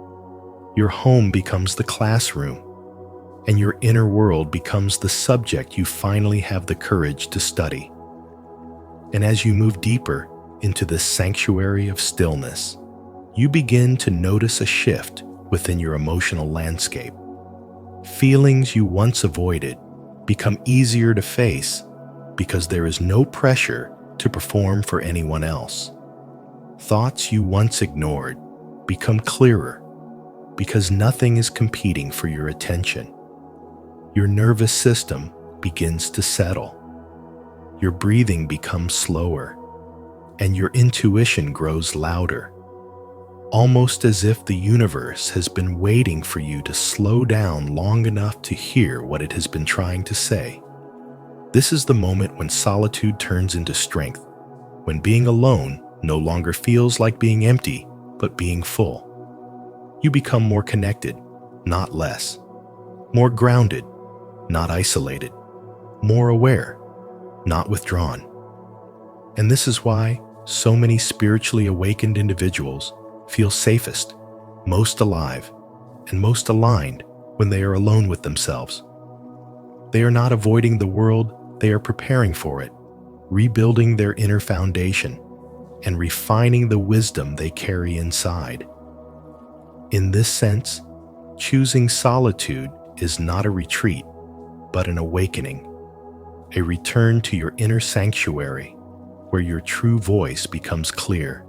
your home becomes the classroom, and your inner world becomes the subject you finally have the courage to study. And as you move deeper into this sanctuary of stillness, you begin to notice a shift within your emotional landscape. Feelings you once avoided become easier to face because there is no pressure to perform for anyone else. Thoughts you once ignored become clearer because nothing is competing for your attention. Your nervous system begins to settle. Your breathing becomes slower, and your intuition grows louder, almost as if the universe has been waiting for you to slow down long enough to hear what it has been trying to say. This is the moment when solitude turns into strength, when being alone no longer feels like being empty, but being full. You become more connected, not less. More grounded, not isolated. More aware, not withdrawn. And this is why so many spiritually awakened individuals feel safest, most alive, and most aligned when they are alone with themselves. They are not avoiding the world, they are preparing for it, rebuilding their inner foundation, and refining the wisdom they carry inside. In this sense, choosing solitude is not a retreat, but an awakening, a return to your inner sanctuary, where your true voice becomes clear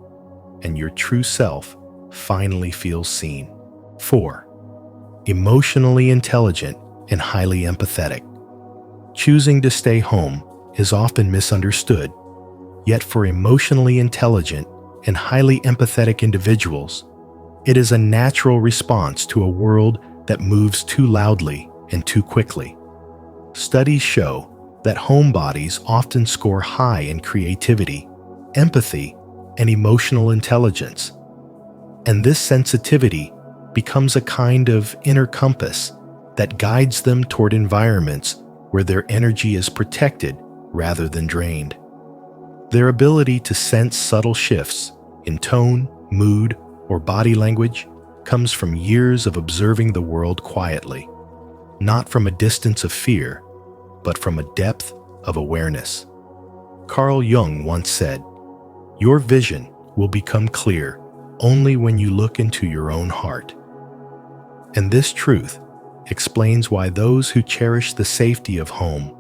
and your true self finally feels seen. 4. Emotionally intelligent and highly empathetic. Choosing to stay home is often misunderstood, yet for emotionally intelligent and highly empathetic individuals, it is a natural response to a world that moves too loudly and too quickly. Studies show that homebodies often score high in creativity, empathy, and emotional intelligence. And this sensitivity becomes a kind of inner compass that guides them toward environments where their energy is protected rather than drained. Their ability to sense subtle shifts in tone, mood, or body language comes from years of observing the world quietly, not from a distance of fear, but from a depth of awareness. Carl Jung once said, "Your vision will become clear only when you look into your own heart." And this truth explains why those who cherish the safety of home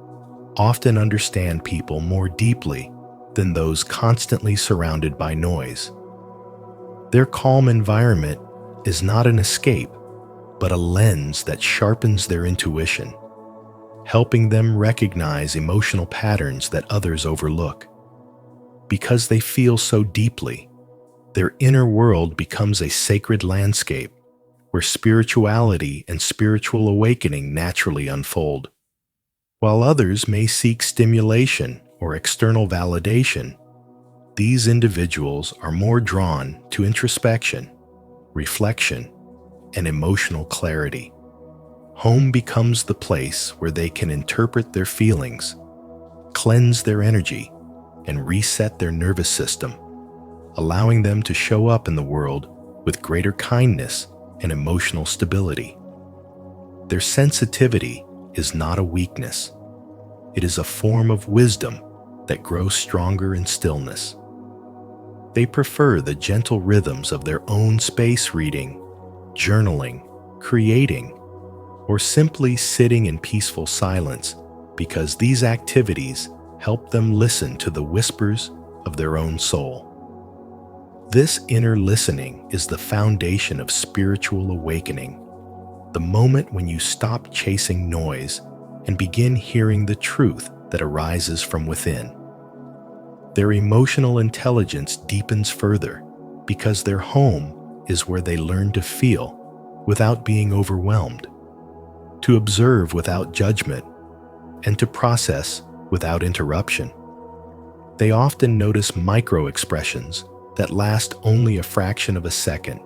often understand people more deeply than those constantly surrounded by noise. Their calm environment is not an escape, but a lens that sharpens their intuition, helping them recognize emotional patterns that others overlook. Because they feel so deeply, their inner world becomes a sacred landscape where spirituality and spiritual awakening naturally unfold. While others may seek stimulation or external validation, these individuals are more drawn to introspection, reflection, and emotional clarity. Home becomes the place where they can interpret their feelings, cleanse their energy, and reset their nervous system, allowing them to show up in the world with greater kindness and emotional stability. Their sensitivity is not a weakness. It is a form of wisdom that grows stronger in stillness. They prefer the gentle rhythms of their own space reading, journaling, creating, or simply sitting in peaceful silence because these activities help them listen to the whispers of their own soul. This inner listening is the foundation of spiritual awakening, the moment when you stop chasing noise and begin hearing the truth that arises from within. Their emotional intelligence deepens further because their home is where they learn to feel without being overwhelmed, to observe without judgment, and to process without interruption. They often notice micro-expressions that last only a fraction of a second.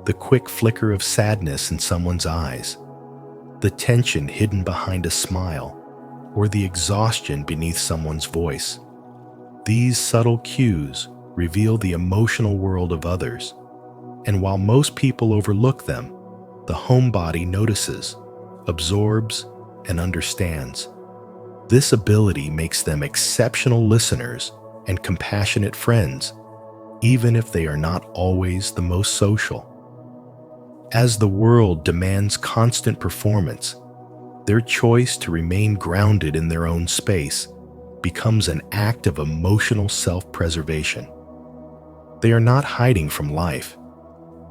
The quick flicker of sadness in someone's eyes, the tension hidden behind a smile, or the exhaustion beneath someone's voice. These subtle cues reveal the emotional world of others, and while most people overlook them, the homebody notices, absorbs, and understands. This ability makes them exceptional listeners and compassionate friends, even if they are not always the most social. As the world demands constant performance, their choice to remain grounded in their own space becomes an act of emotional self-preservation. They are not hiding from life.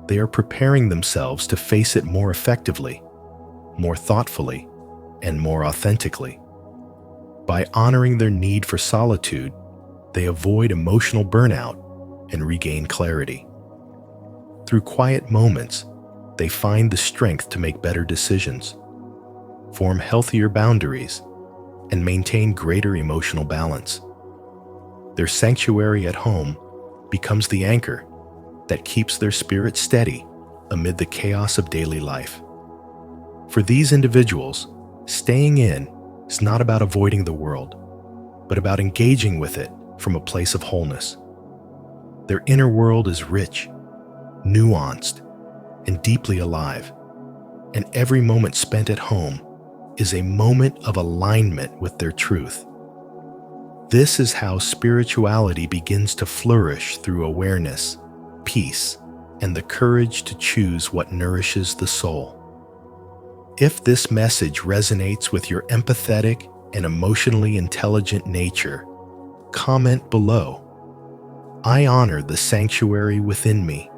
They are preparing themselves to face it more effectively, more thoughtfully, and more authentically. By honoring their need for solitude, they avoid emotional burnout and regain clarity. Through quiet moments, they find the strength to make better decisions, form healthier boundaries, and maintain greater emotional balance. Their sanctuary at home becomes the anchor that keeps their spirit steady amid the chaos of daily life. For these individuals, staying in is not about avoiding the world, but about engaging with it from a place of wholeness. Their inner world is rich, nuanced, and deeply alive, and every moment spent at home is a moment of alignment with their truth. This is how spirituality begins to flourish through awareness, peace, and the courage to choose what nourishes the soul. If this message resonates with your empathetic and emotionally intelligent nature, comment below. I honor the sanctuary within me.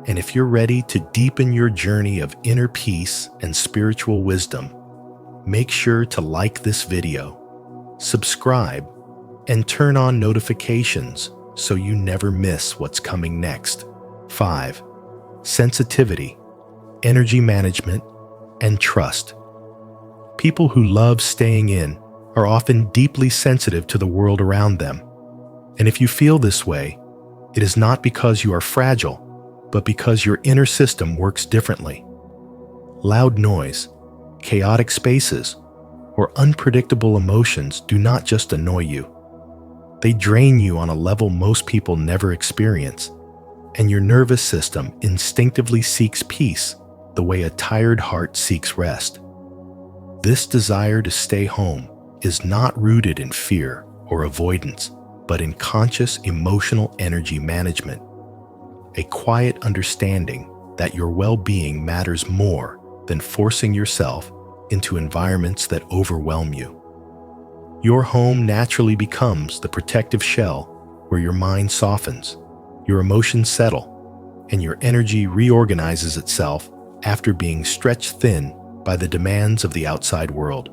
And if you're ready to deepen your journey of inner peace and spiritual wisdom, make sure to like this video, subscribe, and turn on notifications so you never miss what's coming next. 5. Sensitivity, energy management, and trust. People who love staying in are often deeply sensitive to the world around them. And if you feel this way, it is not because you are fragile, but because your inner system works differently. Loud noise, chaotic spaces, or unpredictable emotions do not just annoy you. They drain you on a level most people never experience, and your nervous system instinctively seeks peace the way a tired heart seeks rest. This desire to stay home is not rooted in fear or avoidance, but in conscious emotional energy management, a quiet understanding that your well-being matters more than forcing yourself into environments that overwhelm you. Your home naturally becomes the protective shell where your mind softens, your emotions settle, and your energy reorganizes itself after being stretched thin by the demands of the outside world.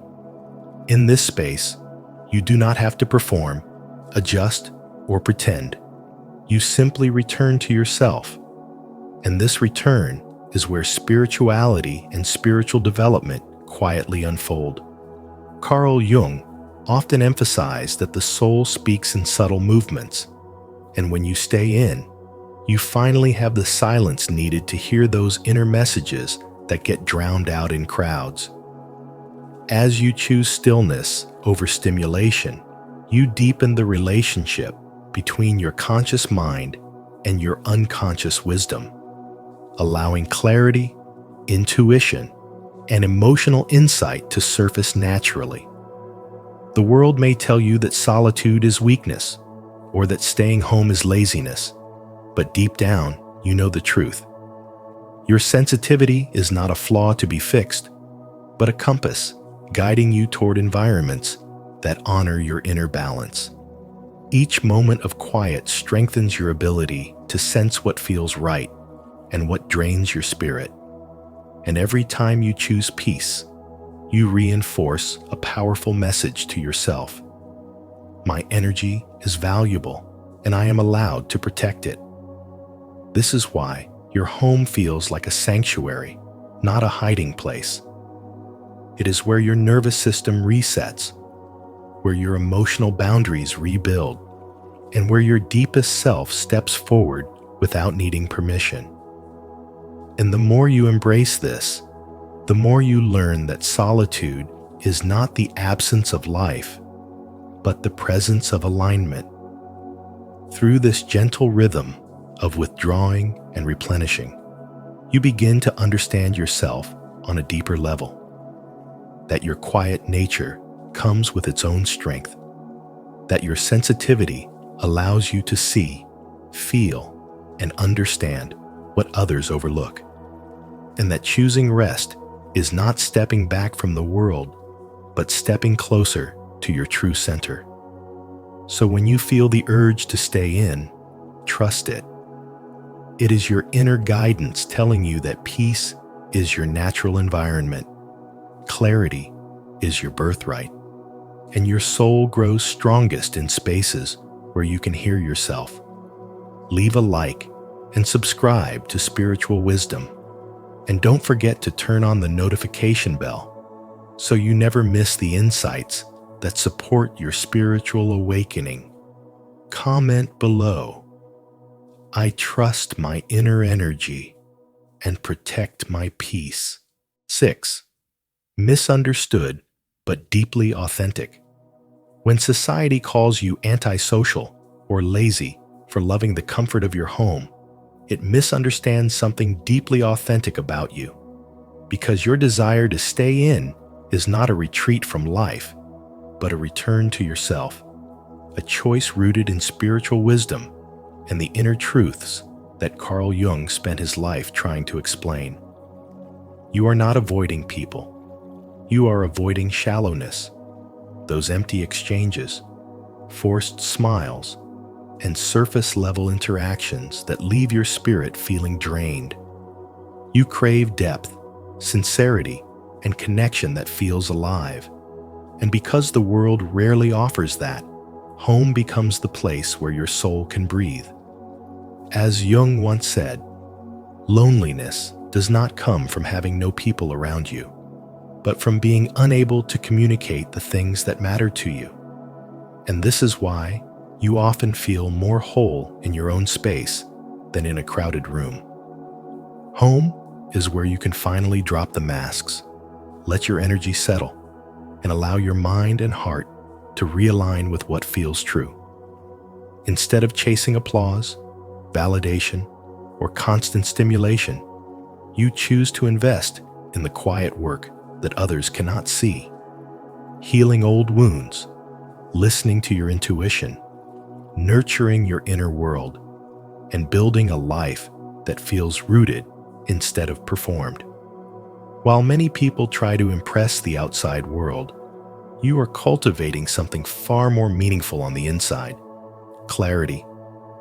In this space, you do not have to perform, adjust, or pretend. You simply return to yourself, and this return is where spirituality and spiritual development quietly unfold. Carl Jung often emphasized that the soul speaks in subtle movements, and when you stay in, you finally have the silence needed to hear those inner messages that get drowned out in crowds. As you choose stillness over stimulation, you deepen the relationship between your conscious mind and your unconscious wisdom, allowing clarity, intuition, and emotional insight to surface naturally. The world may tell you that solitude is weakness, or that staying home is laziness, but deep down, you know the truth. Your sensitivity is not a flaw to be fixed, but a compass guiding you toward environments that honor your inner balance. Each moment of quiet strengthens your ability to sense what feels right and what drains your spirit. And every time you choose peace, you reinforce a powerful message to yourself. My energy is valuable, and I am allowed to protect it. This is why your home feels like a sanctuary, not a hiding place. It is where your nervous system resets, where your emotional boundaries rebuild, and where your deepest self steps forward without needing permission. And the more you embrace this, the more you learn that solitude is not the absence of life, but the presence of alignment. Through this gentle rhythm of withdrawing and replenishing, you begin to understand yourself on a deeper level. That your quiet nature comes with its own strength. That your sensitivity allows you to see, feel, and understand what others overlook. And that choosing rest is not stepping back from the world, but stepping closer to your true center. So when you feel the urge to stay in, trust it. It is your inner guidance telling you that peace is your natural environment, clarity is your birthright, and your soul grows strongest in spaces where you can hear yourself. Leave a like and subscribe to Spiritual Wisdom. And don't forget to turn on the notification bell so you never miss the insights that support your spiritual awakening. Comment below. I trust my inner energy and protect my peace. 6. Misunderstood but deeply authentic. When society calls you antisocial or lazy for loving the comfort of your home, it misunderstands something deeply authentic about you, because your desire to stay in is not a retreat from life, but a return to yourself, a choice rooted in spiritual wisdom and the inner truths that Carl Jung spent his life trying to explain. You are not avoiding people. You are avoiding shallowness, those empty exchanges, forced smiles, and surface-level interactions that leave your spirit feeling drained. You crave depth, sincerity, and connection that feels alive. And because the world rarely offers that, home becomes the place where your soul can breathe. As Jung once said, loneliness does not come from having no people around you, but from being unable to communicate the things that matter to you. And this is why you often feel more whole in your own space than in a crowded room. Home is where you can finally drop the masks, let your energy settle, and allow your mind and heart to realign with what feels true. Instead of chasing applause, validation, or constant stimulation, you choose to invest in the quiet work that others cannot see, healing old wounds, listening to your intuition, nurturing your inner world, and building a life that feels rooted instead of performed. While many people try to impress the outside world, you are cultivating something far more meaningful on the inside: clarity,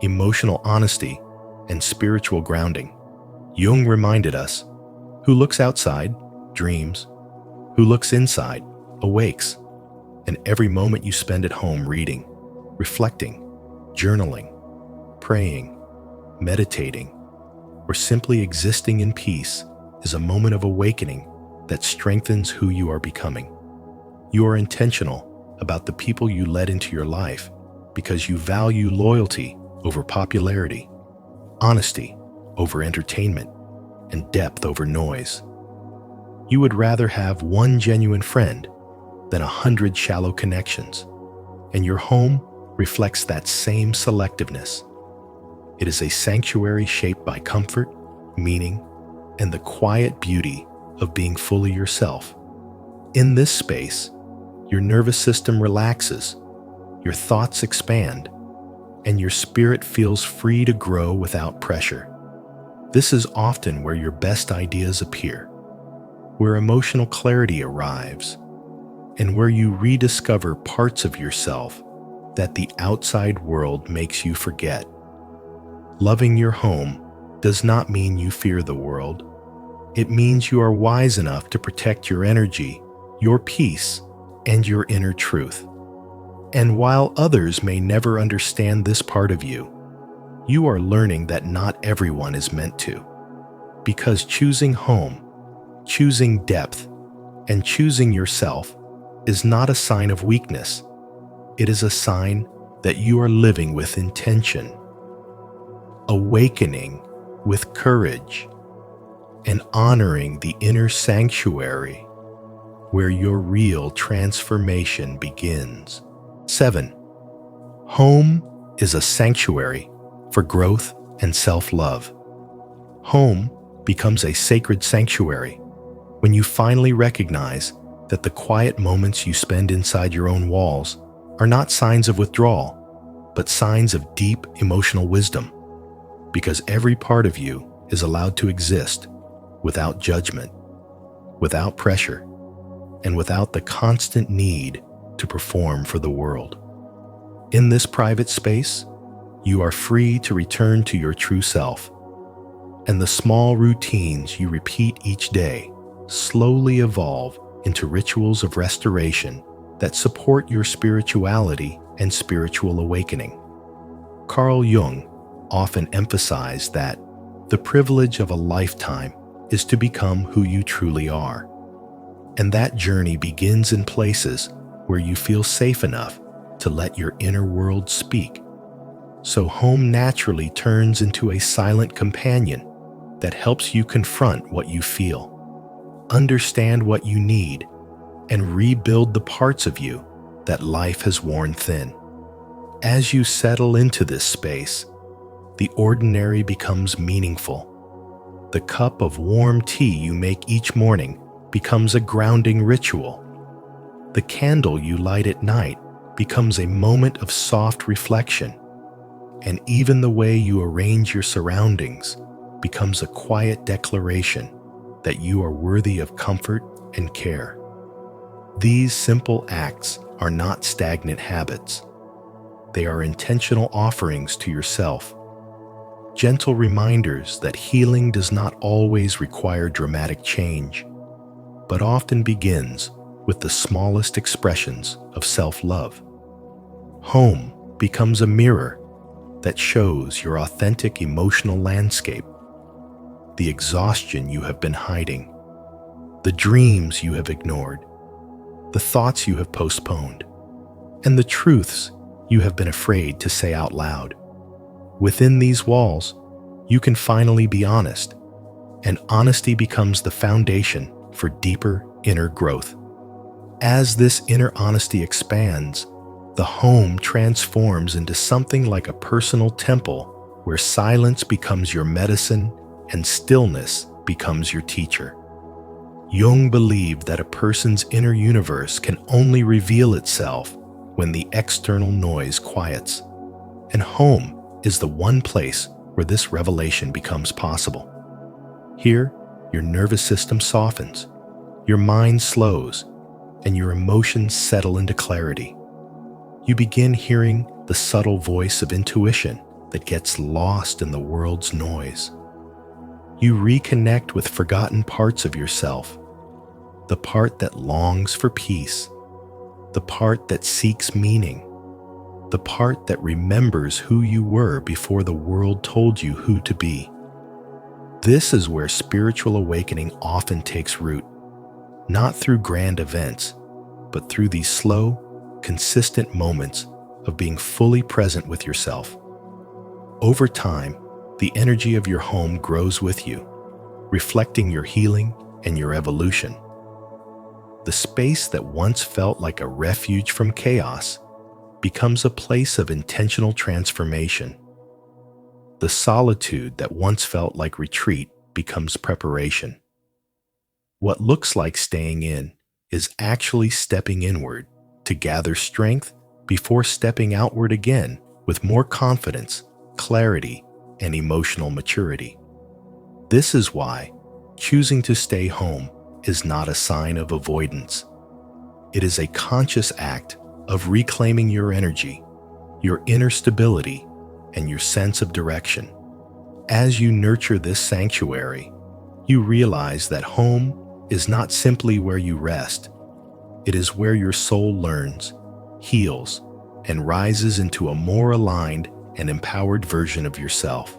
emotional honesty, and spiritual grounding. Jung reminded us, who looks outside dreams, who looks inside awakes. And every moment you spend at home reading, reflecting, journaling, praying, meditating, or simply existing in peace is a moment of awakening that strengthens who you are becoming. You are intentional about the people you let into your life because you value loyalty over popularity, honesty over entertainment, and depth over noise. You would rather have one genuine friend than 100 shallow connections, and your home reflects that same selectiveness. It is a sanctuary shaped by comfort, meaning, and the quiet beauty of being fully yourself. In this space, your nervous system relaxes, your thoughts expand, and your spirit feels free to grow without pressure. This is often where your best ideas appear, where emotional clarity arrives, and where you rediscover parts of yourself that the outside world makes you forget. Loving your home does not mean you fear the world. It means you are wise enough to protect your energy, your peace, and your inner truth. And while others may never understand this part of you, you are learning that not everyone is meant to. Because choosing home, choosing depth, and choosing yourself is not a sign of weakness. It is a sign that you are living with intention, awakening with courage, and honoring the inner sanctuary where your real transformation begins. 7. Home is a sanctuary for growth and self-love. Home becomes a sacred sanctuary when you finally recognize that the quiet moments you spend inside your own walls are not signs of withdrawal, but signs of deep emotional wisdom, because every part of you is allowed to exist without judgment, without pressure, and without the constant need to perform for the world. In this private space, you are free to return to your true self, and the small routines you repeat each day slowly evolve into rituals of restoration that support your spirituality and spiritual awakening. Carl Jung often emphasized that the privilege of a lifetime is to become who you truly are. And that journey begins in places where you feel safe enough to let your inner world speak. So home naturally turns into a silent companion that helps you confront what you feel, understand what you need, and rebuild the parts of you that life has worn thin. As you settle into this space, the ordinary becomes meaningful. The cup of warm tea you make each morning becomes a grounding ritual. The candle you light at night becomes a moment of soft reflection. And even the way you arrange your surroundings becomes a quiet declaration that you are worthy of comfort and care. These simple acts are not stagnant habits. They are intentional offerings to yourself, gentle reminders that healing does not always require dramatic change, but often begins with the smallest expressions of self-love. Home becomes a mirror that shows your authentic emotional landscape, the exhaustion you have been hiding, the dreams you have ignored, the thoughts you have postponed, and the truths you have been afraid to say out loud. Within these walls, you can finally be honest, and honesty becomes the foundation for deeper inner growth. As this inner honesty expands, the home transforms into something like a personal temple where silence becomes your medicine and stillness becomes your teacher. Jung believed that a person's inner universe can only reveal itself when the external noise quiets, and home is the one place where this revelation becomes possible. Here, your nervous system softens, your mind slows, and your emotions settle into clarity. You begin hearing the subtle voice of intuition that gets lost in the world's noise. You reconnect with forgotten parts of yourself, the part that longs for peace, the part that seeks meaning, the part that remembers who you were before the world told you who to be. This is where spiritual awakening often takes root, not through grand events, but through these slow, consistent moments of being fully present with yourself. Over time, the energy of your home grows with you, reflecting your healing and your evolution. The space that once felt like a refuge from chaos becomes a place of intentional transformation. The solitude that once felt like retreat becomes preparation. What looks like staying in is actually stepping inward to gather strength before stepping outward again with more confidence, clarity, and emotional maturity. This is why choosing to stay home is not a sign of avoidance. It is a conscious act of reclaiming your energy, your inner stability, and your sense of direction. As you nurture this sanctuary, you realize that home is not simply where you rest. It is where your soul learns, heals, and rises into a more aligned and empowered version of yourself.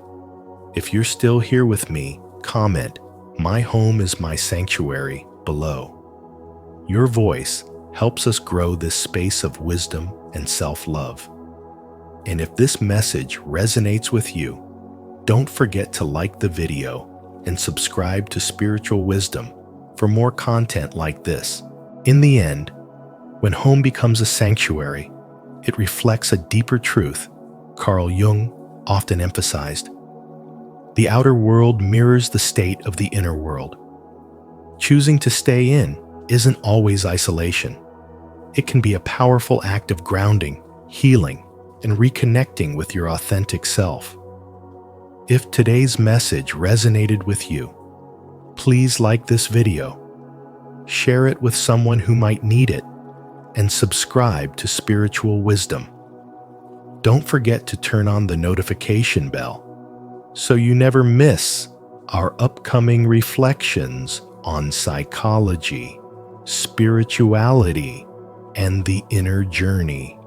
If you're still here with me, comment, "My home is my sanctuary," below. Your voice helps us grow this space of wisdom and self-love. And if this message resonates with you, don't forget to like the video and subscribe to Spiritual Wisdom for more content like this. In the end, when home becomes a sanctuary, it reflects a deeper truth Carl Jung often emphasized. The outer world mirrors the state of the inner world. Choosing to stay in isn't always isolation. It can be a powerful act of grounding, healing, and reconnecting with your authentic self. If today's message resonated with you, please like this video, share it with someone who might need it, and subscribe to Spiritual Wisdom. Don't forget to turn on the notification bell so you never miss our upcoming reflections on psychology, spirituality, and the inner journey.